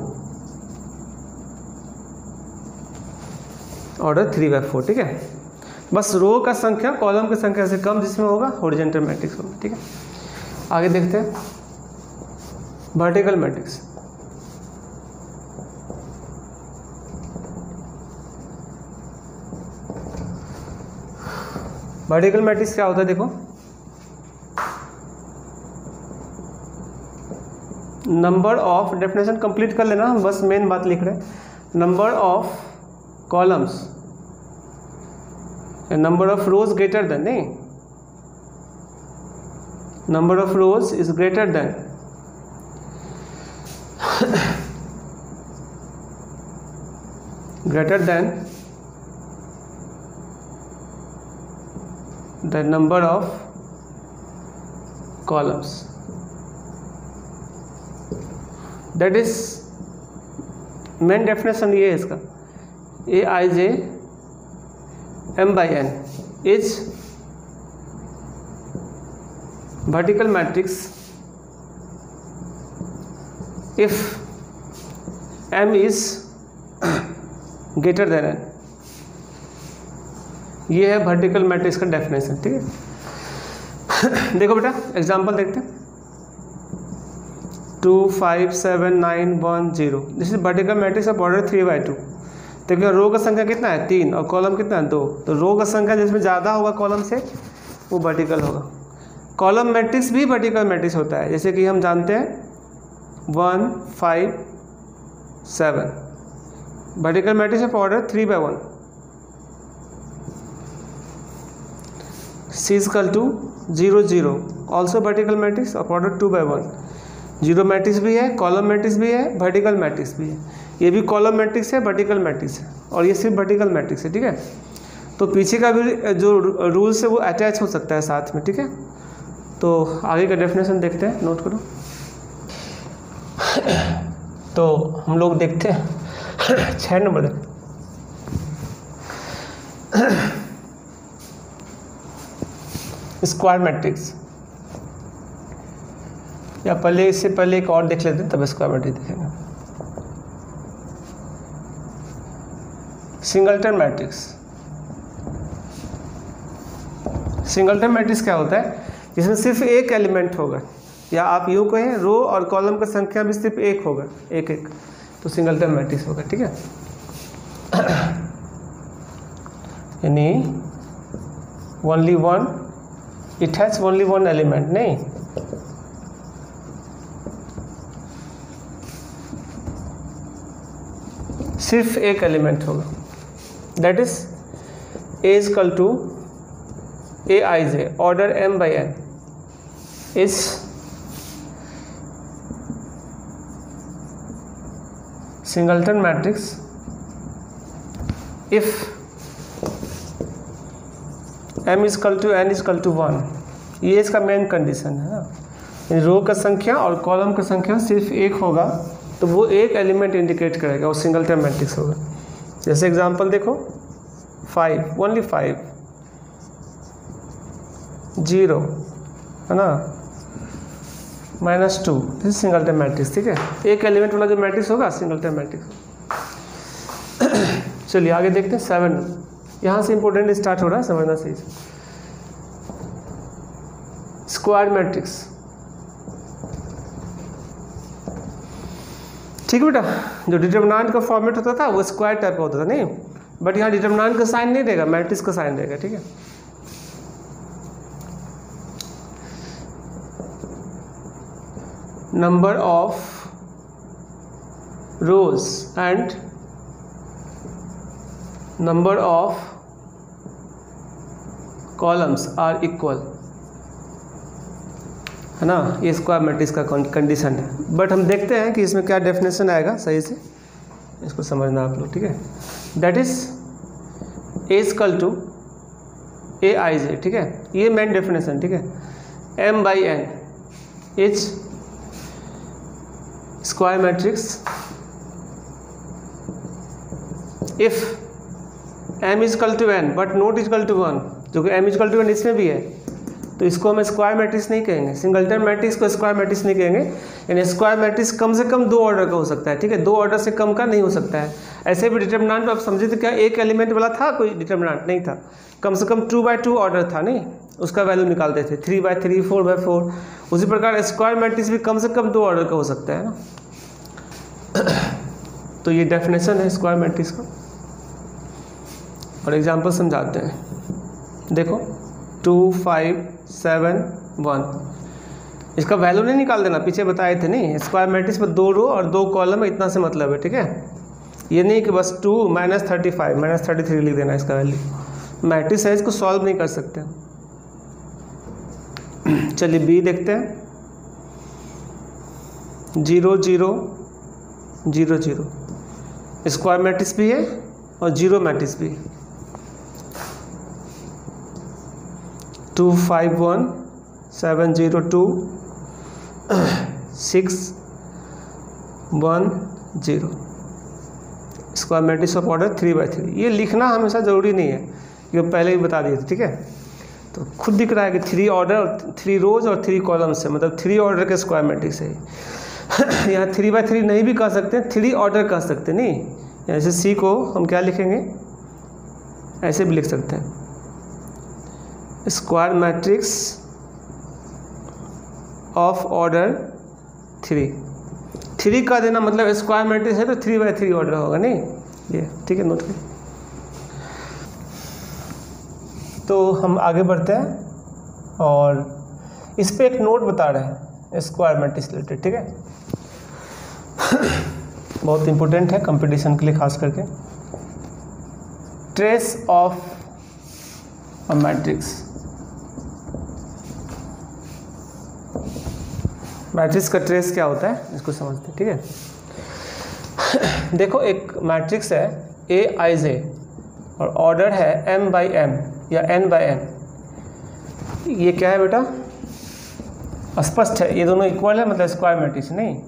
[SPEAKER 1] order 3 by 4, ठीक है। बस रो का संख्या कॉलम की संख्या से कम जिसमें होगा हॉरिजॉन्टल मैट्रिक्स होगा, ठीक है। आगे देखते हैं वर्टिकल मैट्रिक्स। वर्टिकल मैट्रिक्स क्या होता है, देखो नंबर ऑफ, डेफिनेशन कंप्लीट कर लेना, हम बस मेन बात लिख रहे हैं, number of columns, number of rows greater than, नहीं, number of rows is greater than the number of columns, that is main definition ये है इसका, Aij m by n is vertical matrix if m is greater than n। ये है vertical matrix का definition, ठीक है। देखो बेटा एग्जांपल देखते हैं, 2 5 7 9 1 0, this is vertical matrix of order 3 by 2। देखिए रो का संख्या कितना है 3 और कॉलम कितना है 2, तो रो का संख्या जिसमें ज़्यादा होगा कॉलम से वो वर्टिकल होगा। कॉलम मैट्रिक्स भी वर्टिकल मैट्रिक्स होता है, जैसे कि हम जानते हैं 1 5 7, vertical matrix of order 3 by 1। C is equal to 0 0, also vertical matrix of order 2 by 1। Zero matrix भी है, कॉलम मैट्रिक्स भी है, वर्टिकल मैट्रिक्स भी है, ये भी कॉलम मैट्रिक्स है, वर्टिकल मैट्रिक्स है, और ये सिर्फ वर्टिकल मैट्रिक्स है, ठीक है। तो पीछे का भी जो रूल्स है वो अटैच हो सकता है साथ में, ठीक है। तो आगे का डेफिनेशन देखते हैं, नोट करो। तो हम लोग देखते हैं 6 नंबर देख, स्क्वायर मैट्रिक्स, या पहले इससे पहले एक और देख लेते हैं तब स्क्वायर मैट्रिक्स देखेंगे। सिंगलटन मैट्रिक्स, सिंगलटन मैट्रिक्स क्या होता है, जिसमें सिर्फ एक एलिमेंट होगा, या आप यूँ कहें रो और कॉलम का संख्या भी सिर्फ एक होगा, एक एक, तो सिंगलटन मैट्रिक्स होगा, ठीक है। यानी only one, it has only one element, नहीं, सिर्फ एक एलिमेंट होगा, that is A is equal to A I J order m by n is singleton matrix if m is equal to n is equal to 1। ये इसका main condition है ना, रो का संख्या और कॉलम का संख्या सिर्फ एक होगा तो वो एक एलिमेंट इंडिकेट करेगा, वो सिंगलटन मैट्रिक्स होगा। जैसे एग्जांपल देखो 5, ओनली 5, 0 है ना, -2, दिस सिंगलटन मैट्रिक्स, ठीक है। एक एलिमेंट वाला जो मैट्रिक्स होगा सिंगलटन मैट्रिक्स। चलिए आगे देखते हैं 7, यहाँ से इंपॉर्टेंट स्टार्ट हो रहा है, समझना सही। स्क्वायर मैट्रिक्स, ठीक है बेटा, जो डिटरमिनेंट का फॉर्मेट होता था वो स्क्वायर टाइप का होता था, नहीं, बट यहाँ डिटरमिनेंट का साइन नहीं देगा, मैट्रिक्स का साइन देगा, ठीक है। Number of rows and number of columns are equal, है ना, ये स्क्वायर मैट्रिक्स का कंडीशन है। बट हम देखते हैं कि इसमें क्या डेफिनेशन आएगा, सही से इसको समझना आप लोग, ठीक है। That is A equal to A I J, ठीक है, ये मेन डेफिनेशन, ठीक है। m by n is square matrix if m is equal to n but not equal to 1, जो कि m इक्वल टू 1 इसमें भी है, तो इसको हम स्क्वायर मैट्रिक्स नहीं कहेंगे, सिंगलटन मैट्रिक्स को स्क्वायर मैट्रिक्स नहीं कहेंगे। यानी स्क्वायर मैट्रिक्स कम से कम 2 ऑर्डर का हो सकता है, ठीक है, 2 ऑर्डर से कम का नहीं हो सकता है। ऐसे भी डिटरमिनेंट आप समझे तो क्या एक एलिमेंट वाला था, कोई डिटरमिनेंट नहीं था, कम से कम 2 by 2 ऑर्डर था, नहीं, उसका वैल्यू निकालते थे 3 by 3, 4 by 4। उसी प्रकार स्क्वायर मैट्रिक्स भी कम से कम 2 ऑर्डर का हो सकता है ना। तो ये डेफिनेशन है स्क्वायर मैट्रिक्स का, और एग्जाम्पल समझाते हैं। देखो 2, 5, 7, 1, इसका वैल्यू नहीं निकाल देना, पीछे बताए थे, नहीं, स्क्वायर मैट्रिक्स में 2 रो और 2 कॉलम है, इतना से मतलब है, ठीक है। ये नहीं कि बस 2 -35 -33 लिख देना इसका वैल्यू, मैट्रिक्स है, इसको सॉल्व नहीं कर सकते। चलिए बी देखते हैं, 0 0 0 0 स्क्वायर मैट्रिक्स भी है और जीरो मैट्रिक्स भी। 2 5 1 7 0 2 6 1 0 square matrix of order 3 by 3। ये लिखना हमेशा ज़रूरी नहीं है, ये पहले ही बता दिए थे, ठीक है। तो खुद दिख रहा है कि 3 ऑर्डर और 3 रोज और 3 कॉलम्स है, मतलब 3 ऑर्डर के स्क्वायर मैट्रिक्स है। यहाँ 3 by 3 नहीं भी कह सकते, 3 ऑर्डर कह सकते, नहीं, जैसे सी को हम क्या लिखेंगे, ऐसे भी लिख सकते हैं, स्क्वायर मैट्रिक्स ऑफ ऑर्डर 3 का देना मतलब स्क्वायर मैट्रिक्स है तो 3 by 3 ऑर्डर होगा, नहीं, ये ठीक है, नोट करिए। तो हम आगे बढ़ते हैं और इस पे एक नोट बता रहे हैं स्क्वायर मैट्रिक्स रिलेटेड, ठीक है। बहुत इंपॉर्टेंट है कंपटीशन के लिए खास करके। Trace of a matrix, matrix का ट्रेस क्या होता है इसको समझते हैं, ठीक है। देखो एक मैट्रिक्स है ए आई जे और ऑर्डर है m by m या n by n। ये क्या है बेटा, स्पष्ट है, ये दोनों इक्वल है, मतलब स्क्वायर मैट्रिक्स, नहीं,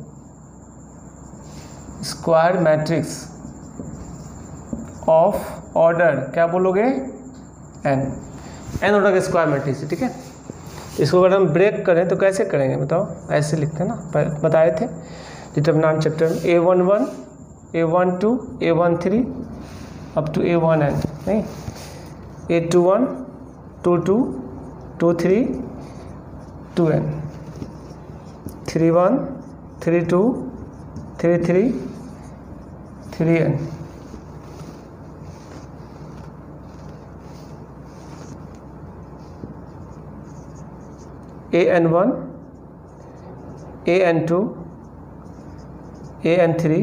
[SPEAKER 1] स्क्वायर मैट्रिक्स ऑफ ऑर्डर क्या बोलोगे, n ऑर्डर का स्क्वायर मैट्रिक्स, ठीक है। इसको अगर हम ब्रेक करें तो कैसे करेंगे बताओ, ऐसे लिखते हैं ना, बताए थे डिटरमिनेंट चैप्टर में, A11 A12 A13 up to A1n, नहीं, A21 22 23 2n 31 32 33 3n an1 an2 an3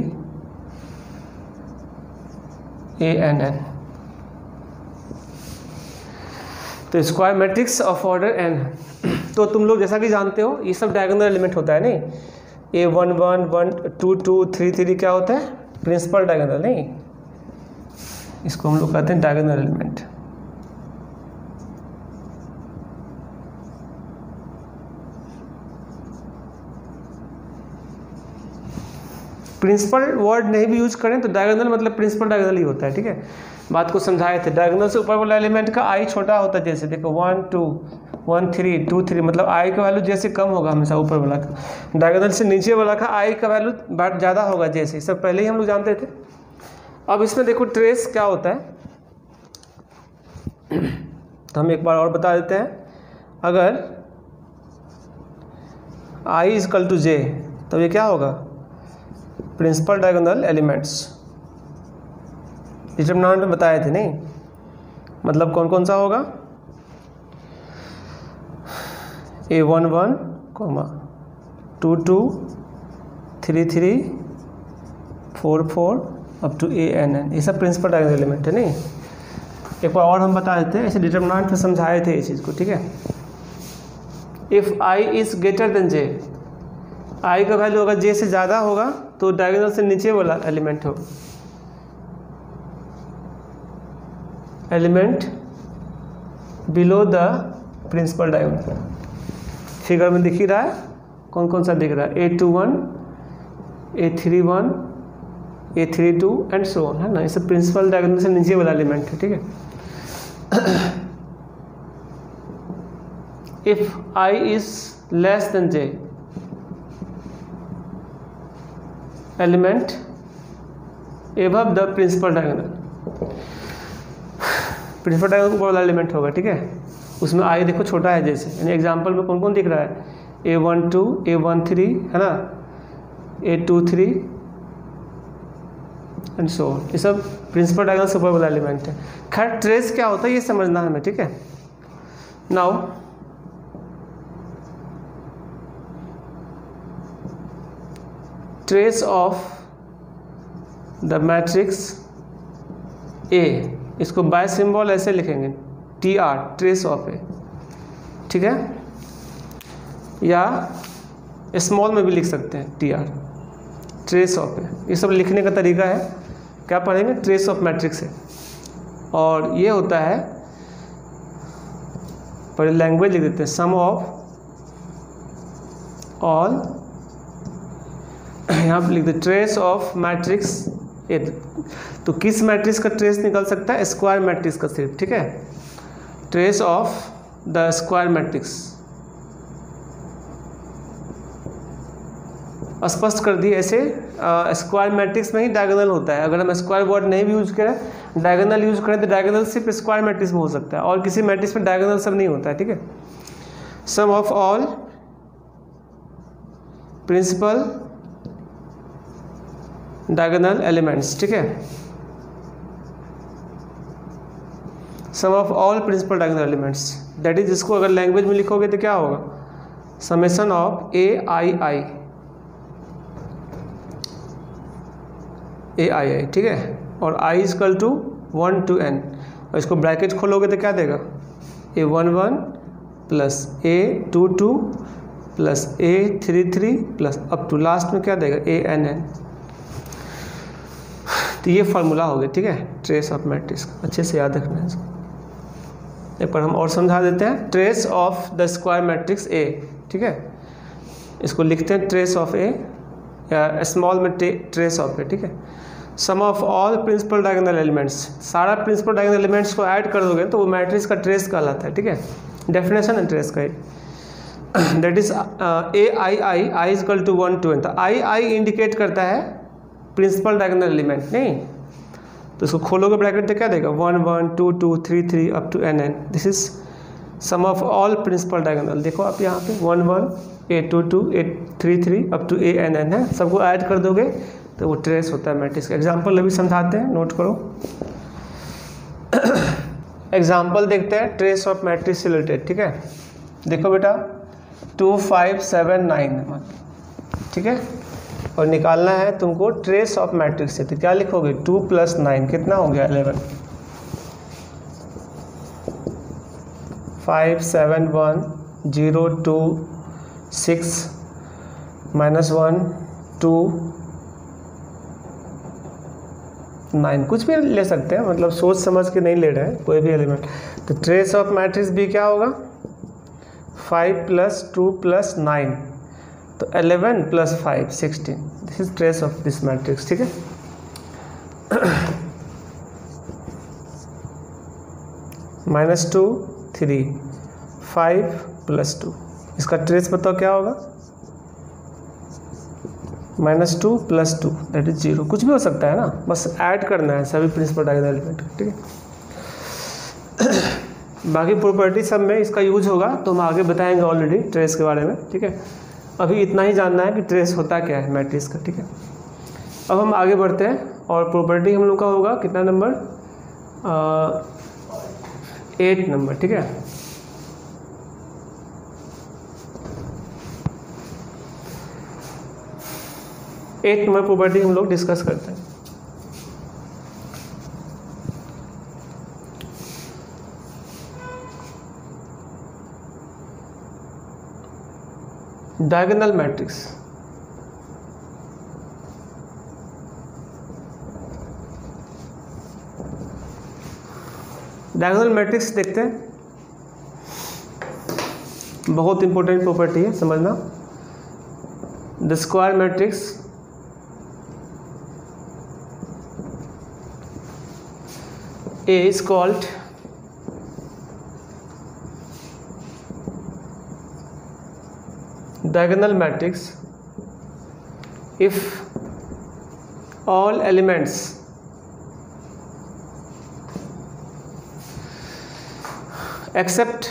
[SPEAKER 1] ann। तो square matrix of order n है। तो तुम लोग जैसा कि जानते हो ये सब डायगोनल एलिमेंट होता है नहीं, A11 1 2 2 3 3 क्या होता है, प्रिंसिपल डायगोनल नहीं, इसको हम लोग कहते हैं डायगोनल एलिमेंट। प्रिंसिपल वर्ड नहीं भी यूज करें तो डायगोनल मतलब प्रिंसिपल डायगोनल ही होता है, ठीक है। बात को समझाए थे, डायगोनल से ऊपर वाला एलिमेंट का आई छोटा होता है, जैसे देखो 1 2 1 3 2 3, मतलब आई का वैल्यू जैसे कम होगा हमेशा ऊपर वाला का, डायगोनल से नीचे वाला का आई का वैल्यू ज़्यादा होगा, जैसे सब पहले ही हम लोग जानते थे। अब इसमें देखो ट्रेस क्या होता है, तो हम एक बार और बता देते हैं। अगर आई इक्वल टू जे तो ये क्या होगा, प्रिंसिपल डायगोनल एलिमेंट्स। डिटरमिनेंट में बताए थे नहीं, मतलब कौन कौन सा होगा, A11 2 2 3 3 4 4 अप टू ANN, ये सब प्रिंसिपल डायगोनल एलिमेंट है नहीं। एक बार और हम बता देते हैं, ऐसे डिटरमिनेंट में समझाए थे इस चीज़ को, ठीक है। If I is greater than J, आई का वैल्यू अगर जे से ज़्यादा होगा तो डायगोनल से नीचे वाला एलिमेंट हो, element below the principal diagonal. Figure में दिख ही रहा है कौन कौन सा दिख रहा है, A21 A31 A32 and so on, है ना, ये सब प्रिंसिपल डायगोनल से नीचे वाला एलिमेंट है, ठीक है। If I is less than J, element above the principal diagonal, principal diagonal ऊपर वाला एलिमेंट होगा, ठीक है। उसमें आई देखो छोटा है, जैसे यानी एग्जांपल में कौन कौन दिख रहा है, A12 A13 है ना, A23 एंड सो ऑन, ये सब प्रिंसिपल डायगोनल से ऊपर वाला एलिमेंट है। खैर ट्रेस क्या होता है ये समझना है हमें, ठीक है। Now trace of the matrix A, इसको बाय सिंबल ऐसे लिखेंगे TR, ट्रेस ऑफ A, ठीक है, या स्मॉल में भी लिख सकते हैं TR, ट्रेस ऑफ A। ये सब लिखने का तरीका है, क्या पढ़ेंगे, ट्रेस ऑफ मैट्रिक्स है। और ये होता है, पर लैंग्वेज लिख देते हैं, सम ऑफ ऑल, यहाँ पर लिख दे ट्रेस ऑफ मैट्रिक्स ए। तो किस मैट्रिक्स का ट्रेस निकल सकता है, स्क्वायर मैट्रिक्स का सिर्फ, ठीक है, trace of the square matrix. स्पष्ट कर दिए ऐसे, स्क्वायर मैट्रिक्स में ही डायगोनल होता है। अगर हम स्क्वायर वर्ड नहीं भी यूज करें, डायगोनल यूज करें, तो डायगोनल सिर्फ स्क्वायर मैट्रिक्स में हो सकता है, और किसी मैट्रिक्स में डायगोनल सब नहीं होता है, ठीक है। Sum of all principal diagonal elements, ठीक है, sum of all principal diagonal elements, that is, इसको अगर लैंग्वेज में लिखोगे तो क्या होगा, समेशन ऑफ AII, ठीक है, और I equal to 1 to n, और इसको ब्रैकेट खोलोगे तो क्या देगा, A11 plus A22 plus A33 plus up to last में क्या देगा, ANN। तो ये फार्मूला हो गया, ठीक है, ट्रेस ऑफ मैट्रिक्स का, अच्छे से याद रखना है इसको। एक बार हम और समझा देते हैं, trace of the square matrix A, ठीक है, इसको लिखते हैं ट्रेस ऑफ A, या स्मॉल में ट्रेस ऑफ A, ठीक है। Sum of all principal diagonal elements, सारा प्रिंसिपल डायगोनल एलिमेंट्स को ऐड कर दोगे तो वो मैट्रिक्स का ट्रेस कहलाता है, ठीक है, डेफिनेशन है ट्रेस का, that is AII, I equal to 1 to n। तो I इंडिकेट करता है प्रिंसिपल डायगोनल एलिमेंट नहीं, तो इसको खोलोगे ब्रैकेट तो क्या देगा, 1 1 2 2 3 3 up to NN, this is sum of all principal diagonal. देखो आप यहाँ पे 1 1 A22 A33 up to ANN है, सबको ऐड कर दोगे तो वो ट्रेस होता है मैट्रिक्स का। एग्जाम्पल अभी समझाते हैं, नोट करो। एग्जाम्पल देखते हैं ट्रेस ऑफ मैट्रिक्स से रिलेटेड, ठीक है। देखो बेटा 2 5 7 9, ठीक है, और निकालना है तुमको ट्रेस ऑफ मैट्रिक्स से। तो क्या लिखोगे 2 + 9 कितना हो गया 11, 5 7 1 0 2 6 -1 2 9, कुछ भी ले सकते हैं, मतलब सोच समझ के नहीं ले रहे हैं कोई भी एलिमेंट। तो ट्रेस ऑफ मैट्रिक्स भी क्या होगा 5 + 2 + 9, तो 11 + 5 16, this is trace of this matrix, ठीक है। -2 3 5 + 2, इसका ट्रेस बताओ क्या होगा -2 + 2 दैट इज 0, कुछ भी हो सकता है ना, बस ऐड करना है सभी प्रिंसिपल डायगोनल एलिमेंट, ठीक है। बाकी प्रॉपर्टी सब में इसका यूज होगा, तो हम आगे बताएंगे ऑलरेडी ट्रेस के बारे में, ठीक है। अभी इतना ही जानना है कि ट्रेस होता क्या है मैट्रिक्स का, ठीक है। अब हम आगे बढ़ते हैं, और प्रॉपर्टी हम लोग का होगा कितना नंबर 8 नंबर, ठीक है। एक नंबर प्रॉपर्टी हम लोग डिस्कस करते हैं। Diagonal matrix. डायगोनल मैट्रिक्स देखते हैं, बहुत इंपॉर्टेंट प्रॉपर्टी है, समझना। The square matrix A is called diagonal matrix if all elements except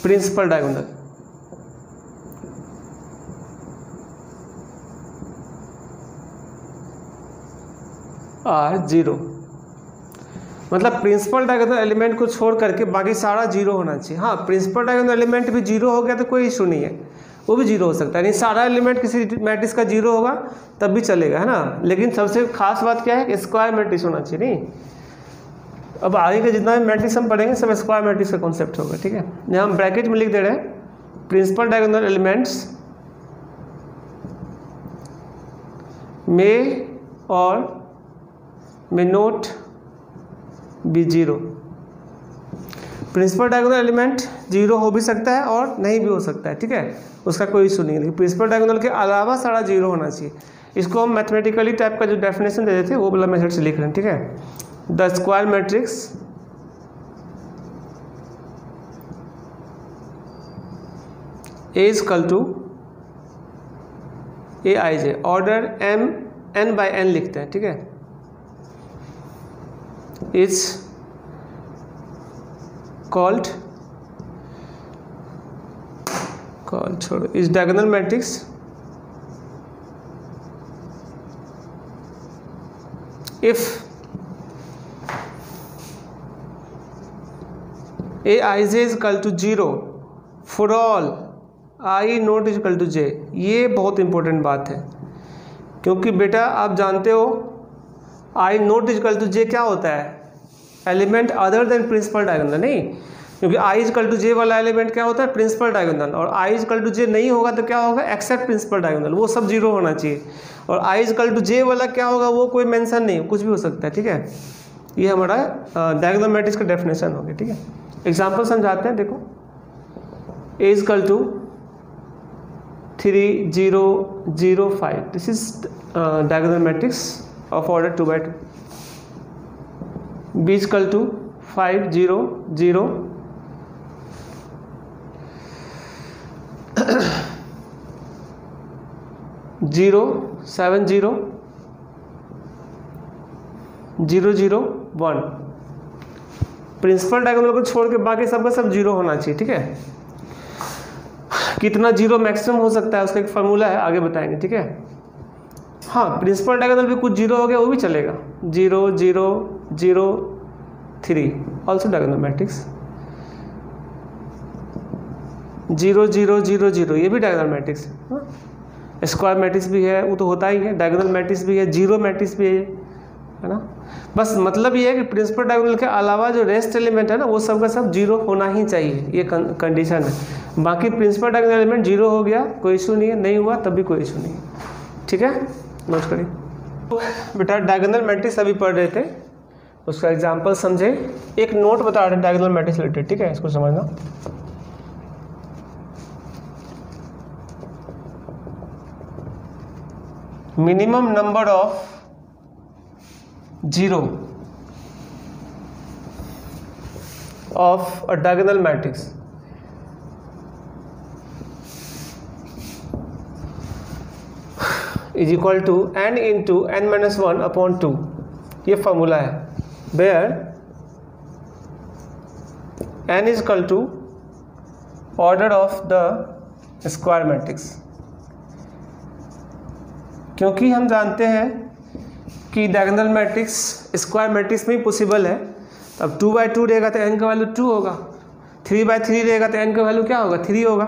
[SPEAKER 1] principal diagonal are 0। मतलब प्रिंसिपल डायगोनल एलिमेंट को छोड़ करके बाकी सारा 0 होना चाहिए। हाँ, प्रिंसिपल डायगोनल एलिमेंट भी 0 हो गया तो कोई इशू नहीं है, वो भी 0 हो सकता है, नहीं सारा एलिमेंट किसी मैट्रिक्स का 0 होगा तब भी चलेगा, है ना। लेकिन सबसे खास बात क्या है कि स्क्वायर मैट्रिक्स होना चाहिए। नहीं, अब आगे के जितना भी मैट्रिक्स हम पढ़ेंगे सब स्क्वायर मैट्रिक्स का कॉन्सेप्ट होगा, ठीक है। यहाँ हम ब्रैकेट में लिख दे रहे हैं प्रिंसिपल डायगोनल एलिमेंट्स मे और may not be 0। Principal diagonal element 0 हो भी सकता है और नहीं भी हो सकता है, ठीक है, उसका कोई इशू नहीं है। लेकिन प्रिंसिपल डायगोनल के अलावा सारा 0 होना चाहिए। इसको हम मैथमेटिकली टाइप का जो डेफिनेशन दे देते हैं वो वाला मेथड से लिख रहे हैं, ठीक है। The square matrix A is equal to Aij, order n/n लिखते हैं, ठीक है। is called छोड़ो, is diagonal matrix if Aij is equal to 0 for all I not is equal to j। ये बहुत इंपॉर्टेंट बात है, क्योंकि बेटा आप जानते हो I not is equal to J क्या होता है, element other than principal diagonal. नहीं, क्योंकि I is equal to J वाला एलिमेंट क्या होता है प्रिंसिपल डायगोनल, और I is equal to J नहीं होगा तो क्या होगा एक्सेप्ट प्रिंसिपल डायगोनल, वो सब 0 होना चाहिए। और I is equal to J वाला क्या होगा वो कोई मेंशन नहीं, कुछ भी हो सकता है, ठीक है। ये हमारा डायगोनल मैट्रिक्स का डेफिनेशन हो गया, ठीक है। एग्जाम्पल समझाते हैं, देखो A is equal to 3 0 0 5, this is diagonal matrix of order 2/2। B is equal to 5 0 0 0 7 0 0 0 1। Principal diagonal को छोड़ के बाकी सबका सब 0 होना चाहिए, ठीक है। कितना 0 मैक्सिमम हो सकता है उसका एक फार्मूला है, आगे बताएंगे, ठीक है। हाँ, प्रिंसिपल डायगोनल भी कुछ जीरो हो गया वो भी चलेगा, 0 0 0 3 ऑल्सो डायगोनल मैट्रिक्स, 0 0 0 0 ये भी डायगोनल मैट्रिक्स है। स्क्वायर मैट्रिक्स भी है, वो तो होता ही है, डायगोनल मैट्रिक्स भी है, जीरो मैट्रिक्स भी है ना। बस मतलब ये है कि प्रिंसिपल डायगोनल के अलावा जो रेस्ट एलिमेंट है ना वो सब का सब जीरो होना ही चाहिए, ये कंडीशन है। बाकी प्रिंसिपल डायगोनल एलिमेंट जीरो हो गया कोई इशू नहीं है, नहीं हुआ तब भी कोई इशू नहीं है। ठीक है, नोट करिए। तो बेटा डायगोनल मैट्रिक्स अभी पढ़ रहे थे, उसका एग्जाम्पल समझे। एक नोट बता रहे हैं डायगोनल मैट्रिक्स रिलेटेड, ठीक है, इसको समझना। Minimum number of zero of a diagonal matrix is equal to n into n minus 1 upon 2, ये फॉर्मूला है, where n is equal to order of the square matrix. क्योंकि हम जानते हैं कि डायगोनल मैट्रिक्स स्क्वायर मैट्रिक्स में ही possible है, तो अब 2/2 रहेगा तो n का वैल्यू 2 होगा, 3/3 रहेगा तो n का वैल्यू क्या होगा, 3 होगा,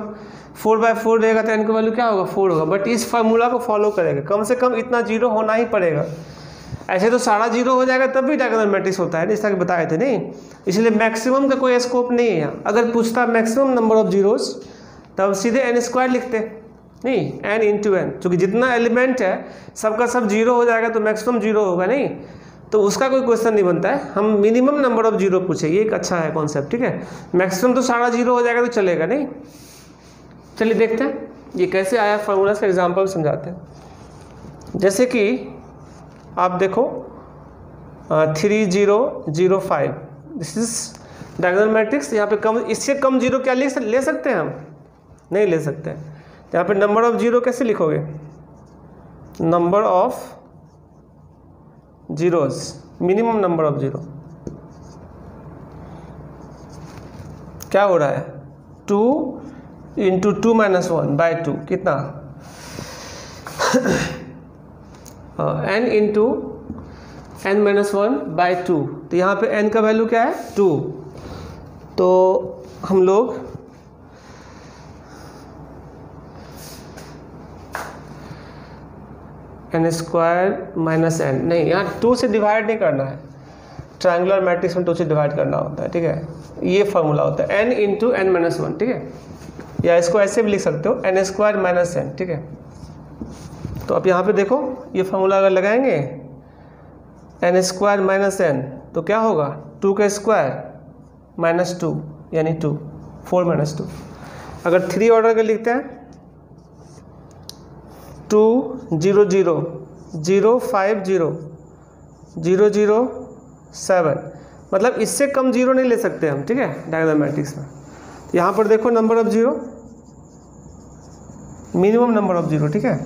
[SPEAKER 1] 4/4 रहेगा तो n का वैल्यू क्या होगा, 4 होगा। बट इस फार्मूला को फॉलो करेगा, कम से कम इतना जीरो होना ही पड़ेगा। ऐसे तो सारा जीरो हो जाएगा तब भी डायगोनल मैट्रिक्स होता है, जैसा कि बताए थे नहीं, इसलिए मैक्सिमम का कोई स्कोप नहीं है यहाँ। अगर पूछता मैक्सिमम नंबर ऑफ जीरोस तब सीधे n² लिखते, नहीं n इंटू n, चूँकि जितना एलिमेंट है सबका सब जीरो हो जाएगा तो मैक्सिमम जीरो होगा, नहीं तो उसका कोई क्वेश्चन नहीं बनता है। हम मिनिमम नंबर ऑफ जीरो पूछे, ये एक अच्छा है कॉन्सेप्ट, ठीक है। मैक्सिमम तो सारा जीरो हो जाएगा तो चलेगा नहीं। चलिए देखते हैं ये कैसे आया फार्मूला, से एग्जांपल समझाते हैं। जैसे कि आप देखो 3 0 0 5, दिस इज डायगोनल मैट्रिक्स। यहाँ पे कम, इससे कम जीरो क्या ले सकते हैं हम, नहीं ले सकते हैं। यहाँ पे नंबर ऑफ जीरो कैसे लिखोगे, number of zeros, minimum number of zero क्या हो रहा है, 2 इंटू 2 माइनस 1/2 कितना n इंटू n माइनस 1/2, तो यहाँ पे n का वैल्यू क्या है 2, तो हम लोग n² माइनस n, नहीं यहाँ 2 से डिवाइड नहीं करना है, ट्रायंगुलर मैट्रिक्स में 2 से डिवाइड करना होता है, ठीक है। ये फार्मूला होता है n इंटू n माइनस 1, ठीक है, या इसको ऐसे भी लिख सकते हो n² माइनस n, ठीक है। तो अब यहाँ पे देखो ये फार्मूला अगर लगाएंगे n² माइनस n तो क्या होगा, 2 का स्क्वायर माइनस 2 यानी 2, 4 माइनस 2। अगर 3 ऑर्डर के लिखते हैं 2 0 0 0 5 0 0 0 7, मतलब इससे कम जीरो नहीं ले सकते हम, ठीक है, डायगोनल मैट्रिक्स में। यहाँ पर देखो number of zero, minimum number of zero, ठीक है।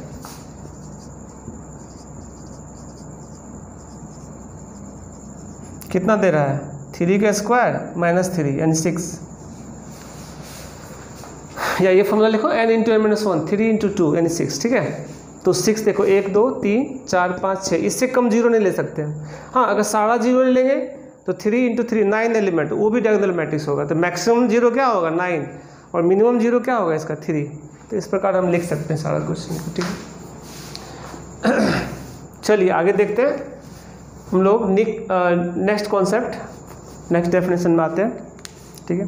[SPEAKER 1] कितना दे रहा है, 3 का स्क्वायर माइनस 3 यानी 6, या ये फॉर्मूला लिखो n into n minus 1, 3 into 2 यानी 6, ठीक है। तो 6 देखो 1 2 3 4 5 6, इससे कम जीरो नहीं ले सकते हैं। हाँ, अगर सारा जीरो ले लेंगे तो 3 इंटू 3 9 एलिमेंट, वो भी डायगोनल मैट्रिक्स होगा, तो मैक्सिमम जीरो क्या होगा 9 और मिनिमम जीरो क्या होगा इसका 3। तो इस प्रकार हम लिख सकते हैं सारा क्वेश्चन को, ठीक है। चलिए आगे देखते हैं हम लोग नेक्स्ट कॉन्सेप्ट, नेक्स्ट डेफिनेशन में आते हैं, ठीक है।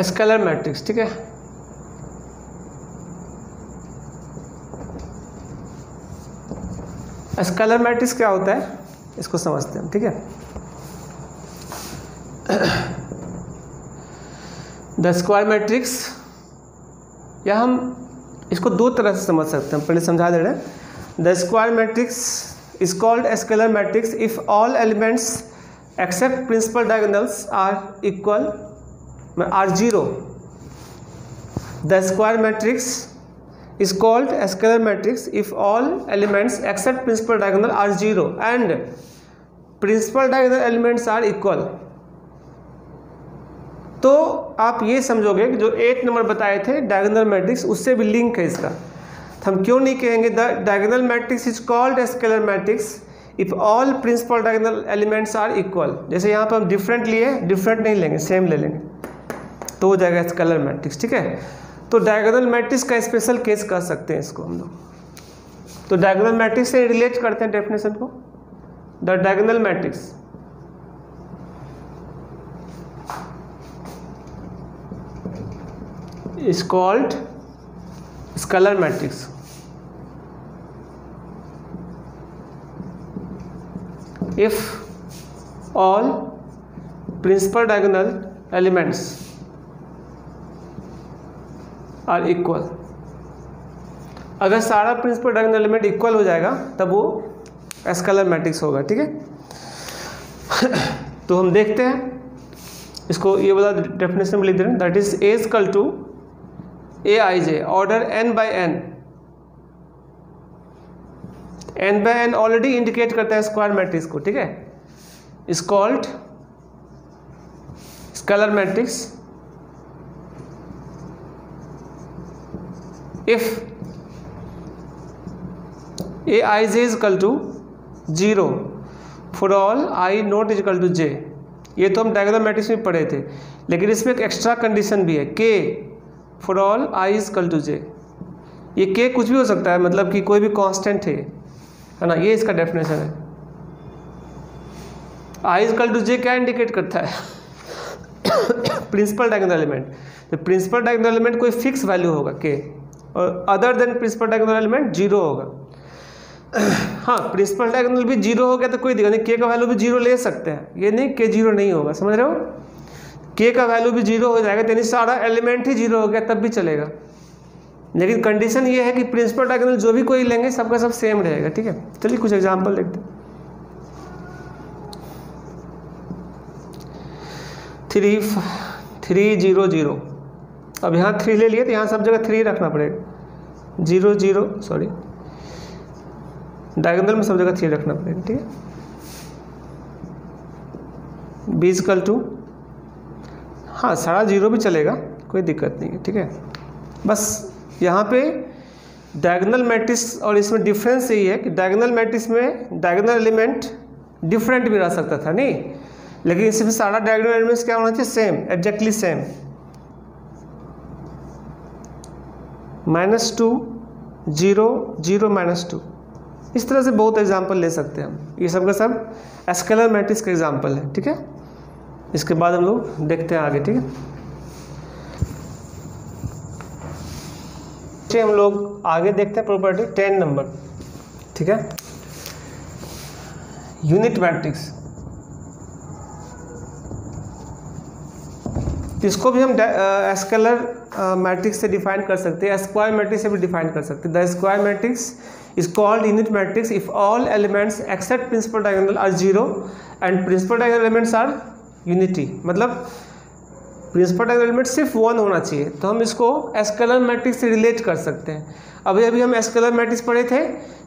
[SPEAKER 1] स्केलर मैट्रिक्स, ठीक है। स्केलर मैट्रिक्स क्या होता है इसको समझते हैं, ठीक है। द स्क्वायर मैट्रिक्स, या हम इसको दो तरह से समझ सकते हैं, पहले समझा दे रहे हैं। The square matrix is called scalar matrix if all elements except principal diagonals are equal are 0। द स्क्वायर मैट्रिक्स is called a scalar matrix if all elements except principal diagonal are 0 and principal diagonal elements are equal. तो आप ये समझोगे कि जो 8 number बताए थे डायगोनल मैट्रिक्स, उससे भी लिंक है इसका। तो हम क्यों नहीं कहेंगे the diagonal matrix is called scalar matrix if all principal diagonal elements are equal. जैसे यहाँ पर हम डिफरेंट लिए, डिफरेंट नहीं लेंगे, सेम ले लेंगे तो हो जाएगा स्केलर मैट्रिक्स, ठीक है। तो डायगोनल मैट्रिक्स का स्पेशल केस कह सकते हैं इसको हम लोग। तो डायगोनल मैट्रिक्स से रिलेट करते हैं डेफिनेशन को। The diagonal matrix is called scalar matrix if all principal diagonal elements are equal। अगर सारा प्रिंसिपल डायगोनल एलिमेंट इक्वल हो जाएगा तब वो स्केलर मैट्रिक्स होगा, ठीक है। तो हम देखते हैं इसको, ये वाला डेफिनेशन में लिख दे रहे हैं, that is A equal to A I J order n by n। n by n already indicate करता है स्क्वायर मैट्रिक्स को, ठीक है। Is called scalar matrix if A I J is equal to 0 for all I not is equal to J. ये तो हम diagonal matrix में पढ़े थे, लेकिन इसमें एक एक्स्ट्रा कंडीशन भी है, के for all I is equal to J. ये के कुछ भी हो सकता है, मतलब कि कोई भी कांस्टेंट है ना, ये इसका डेफिनेशन है। I is equal to J क्या इंडिकेट करता है? Principal diagonal element. तो प्रिंसिपल डायगोनल एलिमेंट कोई फिक्स वैल्यू होगा के, और other than principal diagonal element 0 होगा। हाँ, प्रिंसिपल डायगोनल भी 0 हो गया तो कोई दिक्कत नहीं, के का वैल्यू भी 0 ले सकते हैं, ये नहीं के 0 नहीं होगा, समझ रहे हो। के का वैल्यू भी 0 हो जाएगा, यानी सारा एलिमेंट ही 0 हो गया तब भी चलेगा। लेकिन कंडीशन ये है कि प्रिंसिपल डायगोनल जो भी कोई लेंगे सबका सब सेम रहेगा, ठीक है। चलिए कुछ एग्जांपल देखते हैं। 3 0 0। अब यहाँ 3 ले लिए तो यहाँ सब जगह 3 रखना पड़ेगा। 0 0 सॉरी, डायगोनल में सब जगह 3 रखना पड़ेगा, ठीक है। b इक्वल टू, हाँ सारा 0 भी चलेगा, कोई दिक्कत नहीं है, ठीक है। बस यहाँ पे डायगोनल मैट्रिक्स और इसमें डिफरेंस यही है कि डायगोनल मैट्रिक्स में डायगोनल एलिमेंट डिफरेंट भी रह सकता था, नहीं, लेकिन इसमें सारा डायगोनल एलिमेंट्स क्या होना चाहिए? Same, exactly same. -2 0 0 -2, इस तरह से बहुत एग्जाम्पल ले सकते हैं हम। ये सब का सब स्केलर मैट्रिक्स का एग्जाम्पल है, ठीक है। इसके बाद हम लोग देखते हैं आगे, ठीक है। हम लोग आगे देखते हैं प्रॉपर्टी 10 नंबर, ठीक है। यूनिट मैट्रिक्स, इसको भी हम स्केलर मैट्रिक्स से डिफाइन कर सकते हैं, स्क्वायर मैट्रिक्स से भी डिफाइन कर सकते हैं। The square matrix is called unit matrix if all elements except principal diagonal are 0 and principal diagonal elements are unity. मतलब प्रिंसिपल डायगोनल एलिमेंट सिर्फ 1 होना चाहिए, तो हम इसको स्केलर मैट्रिक्स से रिलेट कर सकते हैं। अभी हम स्केलर मैट्रिक्स पढ़े थे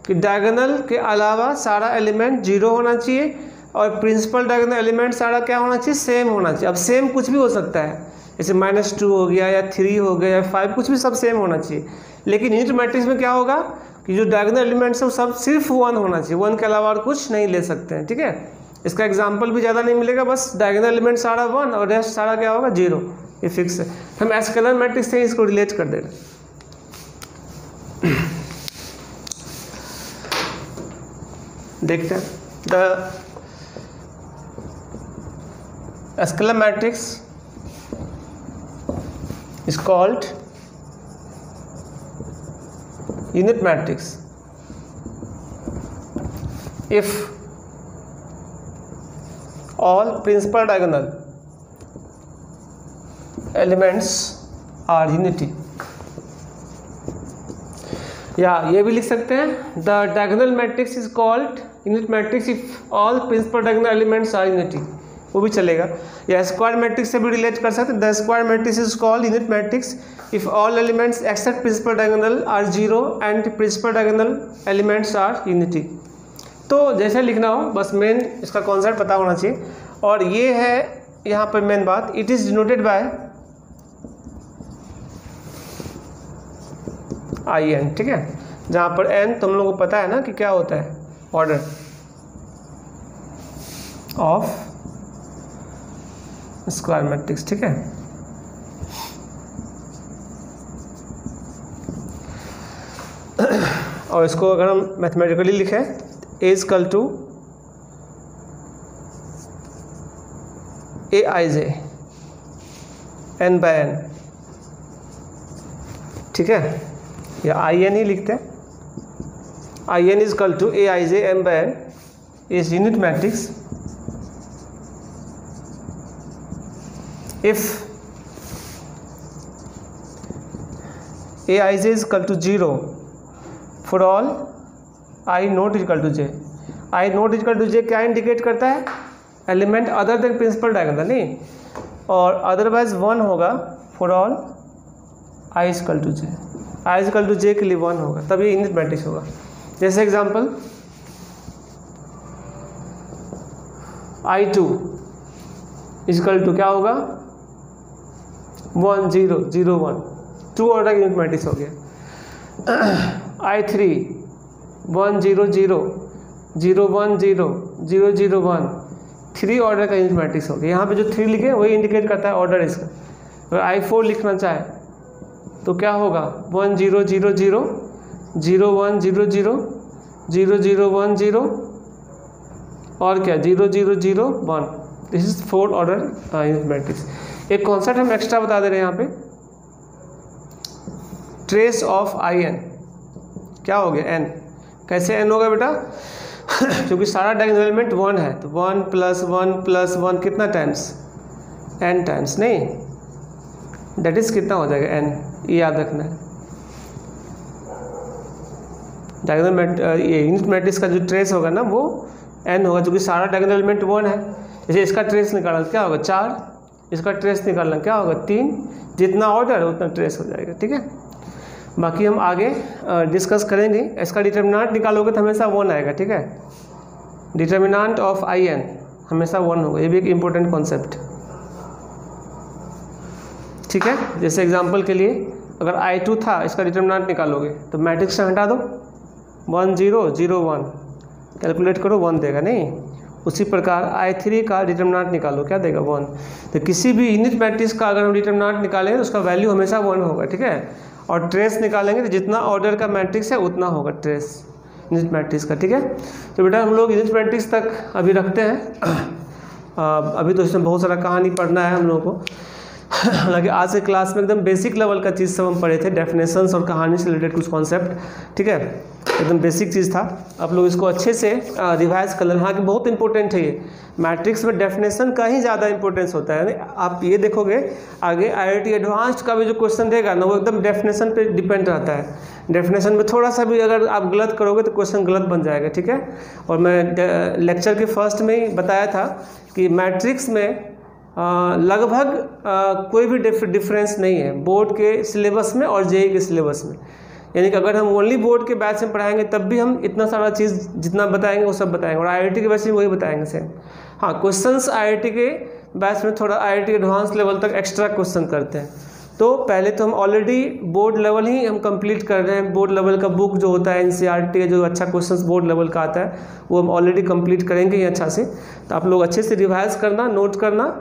[SPEAKER 1] कि डायगोनल के अलावा सारा एलिमेंट 0 होना चाहिए और प्रिंसिपल डायगोनल एलिमेंट सारा क्या होना चाहिए? सेम होना चाहिए। अब सेम कुछ भी हो सकता है, जैसे -2 हो गया या 3 हो गया या 5, कुछ भी सब सेम होना चाहिए। लेकिन यूनिट मैट्रिक्स में क्या होगा कि जो डायगोनल एलिमेंट्स है वो सब सिर्फ 1 होना चाहिए, 1 के अलावा और कुछ नहीं ले सकते हैं, ठीक है। इसका एग्जाम्पल भी ज़्यादा नहीं मिलेगा, बस डायगोनल एलिमेंट सारा 1 और रेस्ट सारा क्या होगा? 0, ये फिक्स है। हम स्केलर मैट्रिक्स से इसको रिलेट कर दे रहे हैं। देखते हैं the scalar matrix is called unit matrix if all principal diagonal elements are unity। या ये भी लिख सकते हैं the diagonal matrix is called unit matrix if all principal diagonal elements are unity, वो भी चलेगा। या स्क्वायर मैट्रिक्स से भी रिलेट कर सकते हैं। The square matrix is called unit matrix if all elements except principal diagonal are 0 and principal diagonal elements are unity. तो जैसे लिखना हो, बस मेन इसका कॉन्सेप्ट पता होना चाहिए। और ये है यहाँ पर मेन बात, it is denoted by IN, ठीक है, जहाँ पर n तुम लोगों को पता है ना कि क्या होता है, ऑर्डर ऑफ स्क्वायर मैट्रिक्स, ठीक है। और इसको अगर हम मैथमेटिकली लिखें, A is equal to AIJ n by n, ठीक है, या IN ही लिखते हैं। IN is equal to AIJ m by n is unit matrix if AIJ is equal to 0 for all I not equal to j। I not equal to j क्या indicate करता है, element other than principal diagonal, नहीं, और otherwise 1 होगा for all I is equal to j। I is equal to j के लिए 1 होगा, तब ये यूनिट मैट्रिक्स होगा। जैसे example I2 is equal to क्या होगा, 1 0 0 1, 2 ऑर्डर का यूनिट मैट्रिक्स हो गया। I3 1 0 0 0 1 0 0 0 1, 3 ऑर्डर का यूनिट मैट्रिक्स हो गया। यहाँ पे जो 3 लिखे वही इंडिकेट करता है ऑर्डर इसका। अगर I4 लिखना चाहे तो क्या होगा, 1 0 0 0 0 1 0 0 0 0 1 0 और क्या 0 0 0 1। This is 4 order unit matrix. एक कॉन्सेप्ट हम एक्स्ट्रा बता दे रहे हैं यहाँ पे, ट्रेस ऑफ IN क्या हो गया, n। कैसे n होगा बेटा, क्योंकि सारा डायगोनल एलिमेंट 1 है, तो 1 + 1 + 1 कितना टाइम्स, n टाइम्स, नहीं, दैट इज कितना हो जाएगा n, ये याद रखना है। डायगोनल यूनिट मैट्रिक्स का जो ट्रेस होगा ना वो n होगा, क्योंकि सारा डायगोनल एलिमेंट 1 है। जैसे इसका ट्रेस निकालना क्या होगा 4, इसका ट्रेस निकालना क्या होगा 3, जितना ऑर्डर उतना ट्रेस हो जाएगा, ठीक है। बाकी हम आगे डिस्कस करेंगे। इसका डिटर्मिनेंट निकालोगे तो हमेशा 1 आएगा, ठीक है। डिटर्मिनेंट ऑफ IN हमेशा 1 होगा, ये भी एक इम्पोर्टेंट कॉन्सेप्ट, ठीक है। जैसे एग्जांपल के लिए अगर I2 था, इसका डिटर्मिनेंट निकालोगे तो मैट्रिक्स से हटा दो, 1 0 0 1, कैलकुलेट करो 1 देगा, नहीं। उसी प्रकार I3 का डिटर्मिनेंट निकालो, क्या देगा 1। तो किसी भी यूनिट मैट्रिक्स का अगर हम डिटर्मिनेंट निकालेंगे तो उसका वैल्यू हमेशा 1 होगा, ठीक है। और ट्रेस निकालेंगे तो जितना ऑर्डर का मैट्रिक्स है उतना होगा ट्रेस यूनिट मैट्रिक्स का, ठीक है। तो बेटा हम लोग यूनिट मैट्रिक्स तक अभी रखते हैं। अभी तो इसमें बहुत सारा कहानी पढ़ना है हम लोगों को। हालांकि आज के क्लास में एकदम बेसिक लेवल का चीज़ सब हम पढ़े थे, डेफिनेशंस और कहानी से रिलेटेड कुछ कॉन्सेप्ट, ठीक है, एकदम बेसिक चीज़ था। आप लोग इसको अच्छे से रिवाइज कर लेना। हाँ कि बहुत इंपॉर्टेंट है ये, मैट्रिक्स में डेफिनेशन का ही ज़्यादा इंपॉर्टेंस होता है। आप ये देखोगे आगे IIT एडवांस्ड का भी जो क्वेश्चन देगा ना वो एकदम डेफिनेशन पे डिपेंड रहता है। डेफिनेशन में थोड़ा सा भी अगर आप गलत करोगे तो क्वेश्चन गलत बन जाएगा, ठीक है। और मैं लेक्चर के फर्स्ट में ही बताया था कि मैट्रिक्स में लगभग कोई भी डिफरेंस नहीं है बोर्ड के सिलेबस में और JEE के सिलेबस में। यानी कि अगर हम ओनली बोर्ड के बैच में पढ़ाएंगे तब भी हम इतना सारा चीज़ जितना बताएंगे वो सब बताएंगे, और IIT के बैच में वही बताएंगे सेम। हाँ, क्वेश्चंस IIT के बैच में थोड़ा IIT एडवांस लेवल तक एक्स्ट्रा क्वेश्चन करते हैं। तो पहले तो हम ऑलरेडी बोर्ड लेवल ही हम कंप्लीट कर रहे हैं। बोर्ड लेवल का बुक जो होता है NCERT जो अच्छा क्वेश्चंस बोर्ड लेवल का आता है वो हम ऑलरेडी कंप्लीट करेंगे ही अच्छा से। तो आप लोग अच्छे से रिवाइज करना, नोट करना,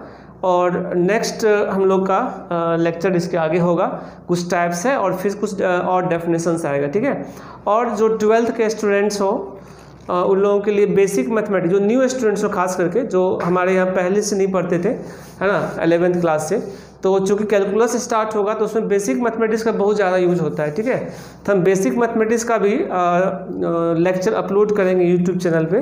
[SPEAKER 1] और नेक्स्ट हम लोग का लेक्चर इसके आगे होगा, कुछ टाइप्स है और फिर कुछ और डेफिनेशंस आएगा, ठीक है। और जो 12th के स्टूडेंट्स हो उन लोगों के लिए बेसिक मैथमेटिक्स, जो न्यू स्टूडेंट्स हो खास करके, जो हमारे यहाँ पहले से नहीं पढ़ते थे, है ना, 11th क्लास से, तो चूँकि कैलकुलस स्टार्ट होगा तो उसमें बेसिक मैथमेटिक्स का बहुत ज़्यादा यूज होता है, ठीक है। तो हम बेसिक मैथमेटिक्स का भी लेक्चर अपलोड करेंगे यूट्यूब चैनल पे,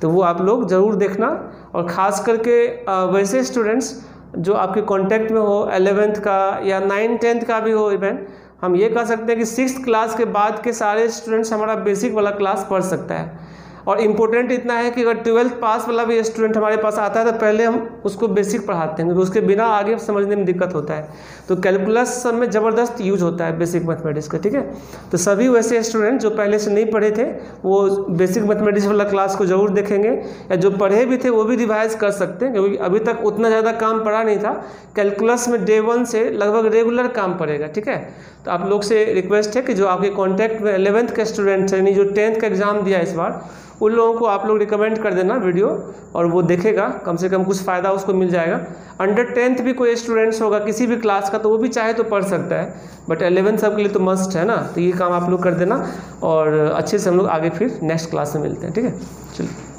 [SPEAKER 1] तो वो आप लोग ज़रूर देखना। और ख़ास करके वैसे स्टूडेंट्स जो आपके कांटेक्ट में हो 11th का या 9th-10th का भी हो, इवन हम ये कह सकते हैं कि 6th क्लास के बाद के सारे स्टूडेंट्स हमारा बेसिक वाला क्लास पढ़ सकता है। और इम्पोर्टेंट इतना है कि अगर 12th पास वाला भी स्टूडेंट हमारे पास आता है तो पहले हम उसको बेसिक पढ़ाते हैं, तो उसके बिना आगे समझने में दिक्कत होता है। तो कैलकुलस सब में ज़बरदस्त यूज होता है बेसिक मैथमेटिक्स का, ठीक है। तो सभी वैसे स्टूडेंट जो पहले से नहीं पढ़े थे वो बेसिक मैथमेटिक्स वाला क्लास को ज़रूर देखेंगे, या जो पढ़े भी थे वो भी रिवाइज कर सकते हैं, क्योंकि अभी तक उतना ज़्यादा काम पड़ा नहीं था। कैलकुलस में डे 1 से लगभग रेगुलर काम पड़ेगा, ठीक है। तो आप लोग से रिक्वेस्ट है कि जो आपके कॉन्टैक्ट में 11th के स्टूडेंट्स यानी जो 10th का एग्ज़ाम दिया इस बार, उन लोगों को आप लोग रिकमेंड कर देना वीडियो, और वो देखेगा, कम से कम कुछ फ़ायदा उसको मिल जाएगा। अंडर 10th भी कोई स्टूडेंट्स होगा किसी भी क्लास का तो वो भी चाहे तो पढ़ सकता है, बट 11th सब के लिए तो मस्ट है ना। तो ये काम आप लोग कर देना, और अच्छे से हम लोग आगे फिर नेक्स्ट क्लास में मिलते हैं, ठीक है। चलिए।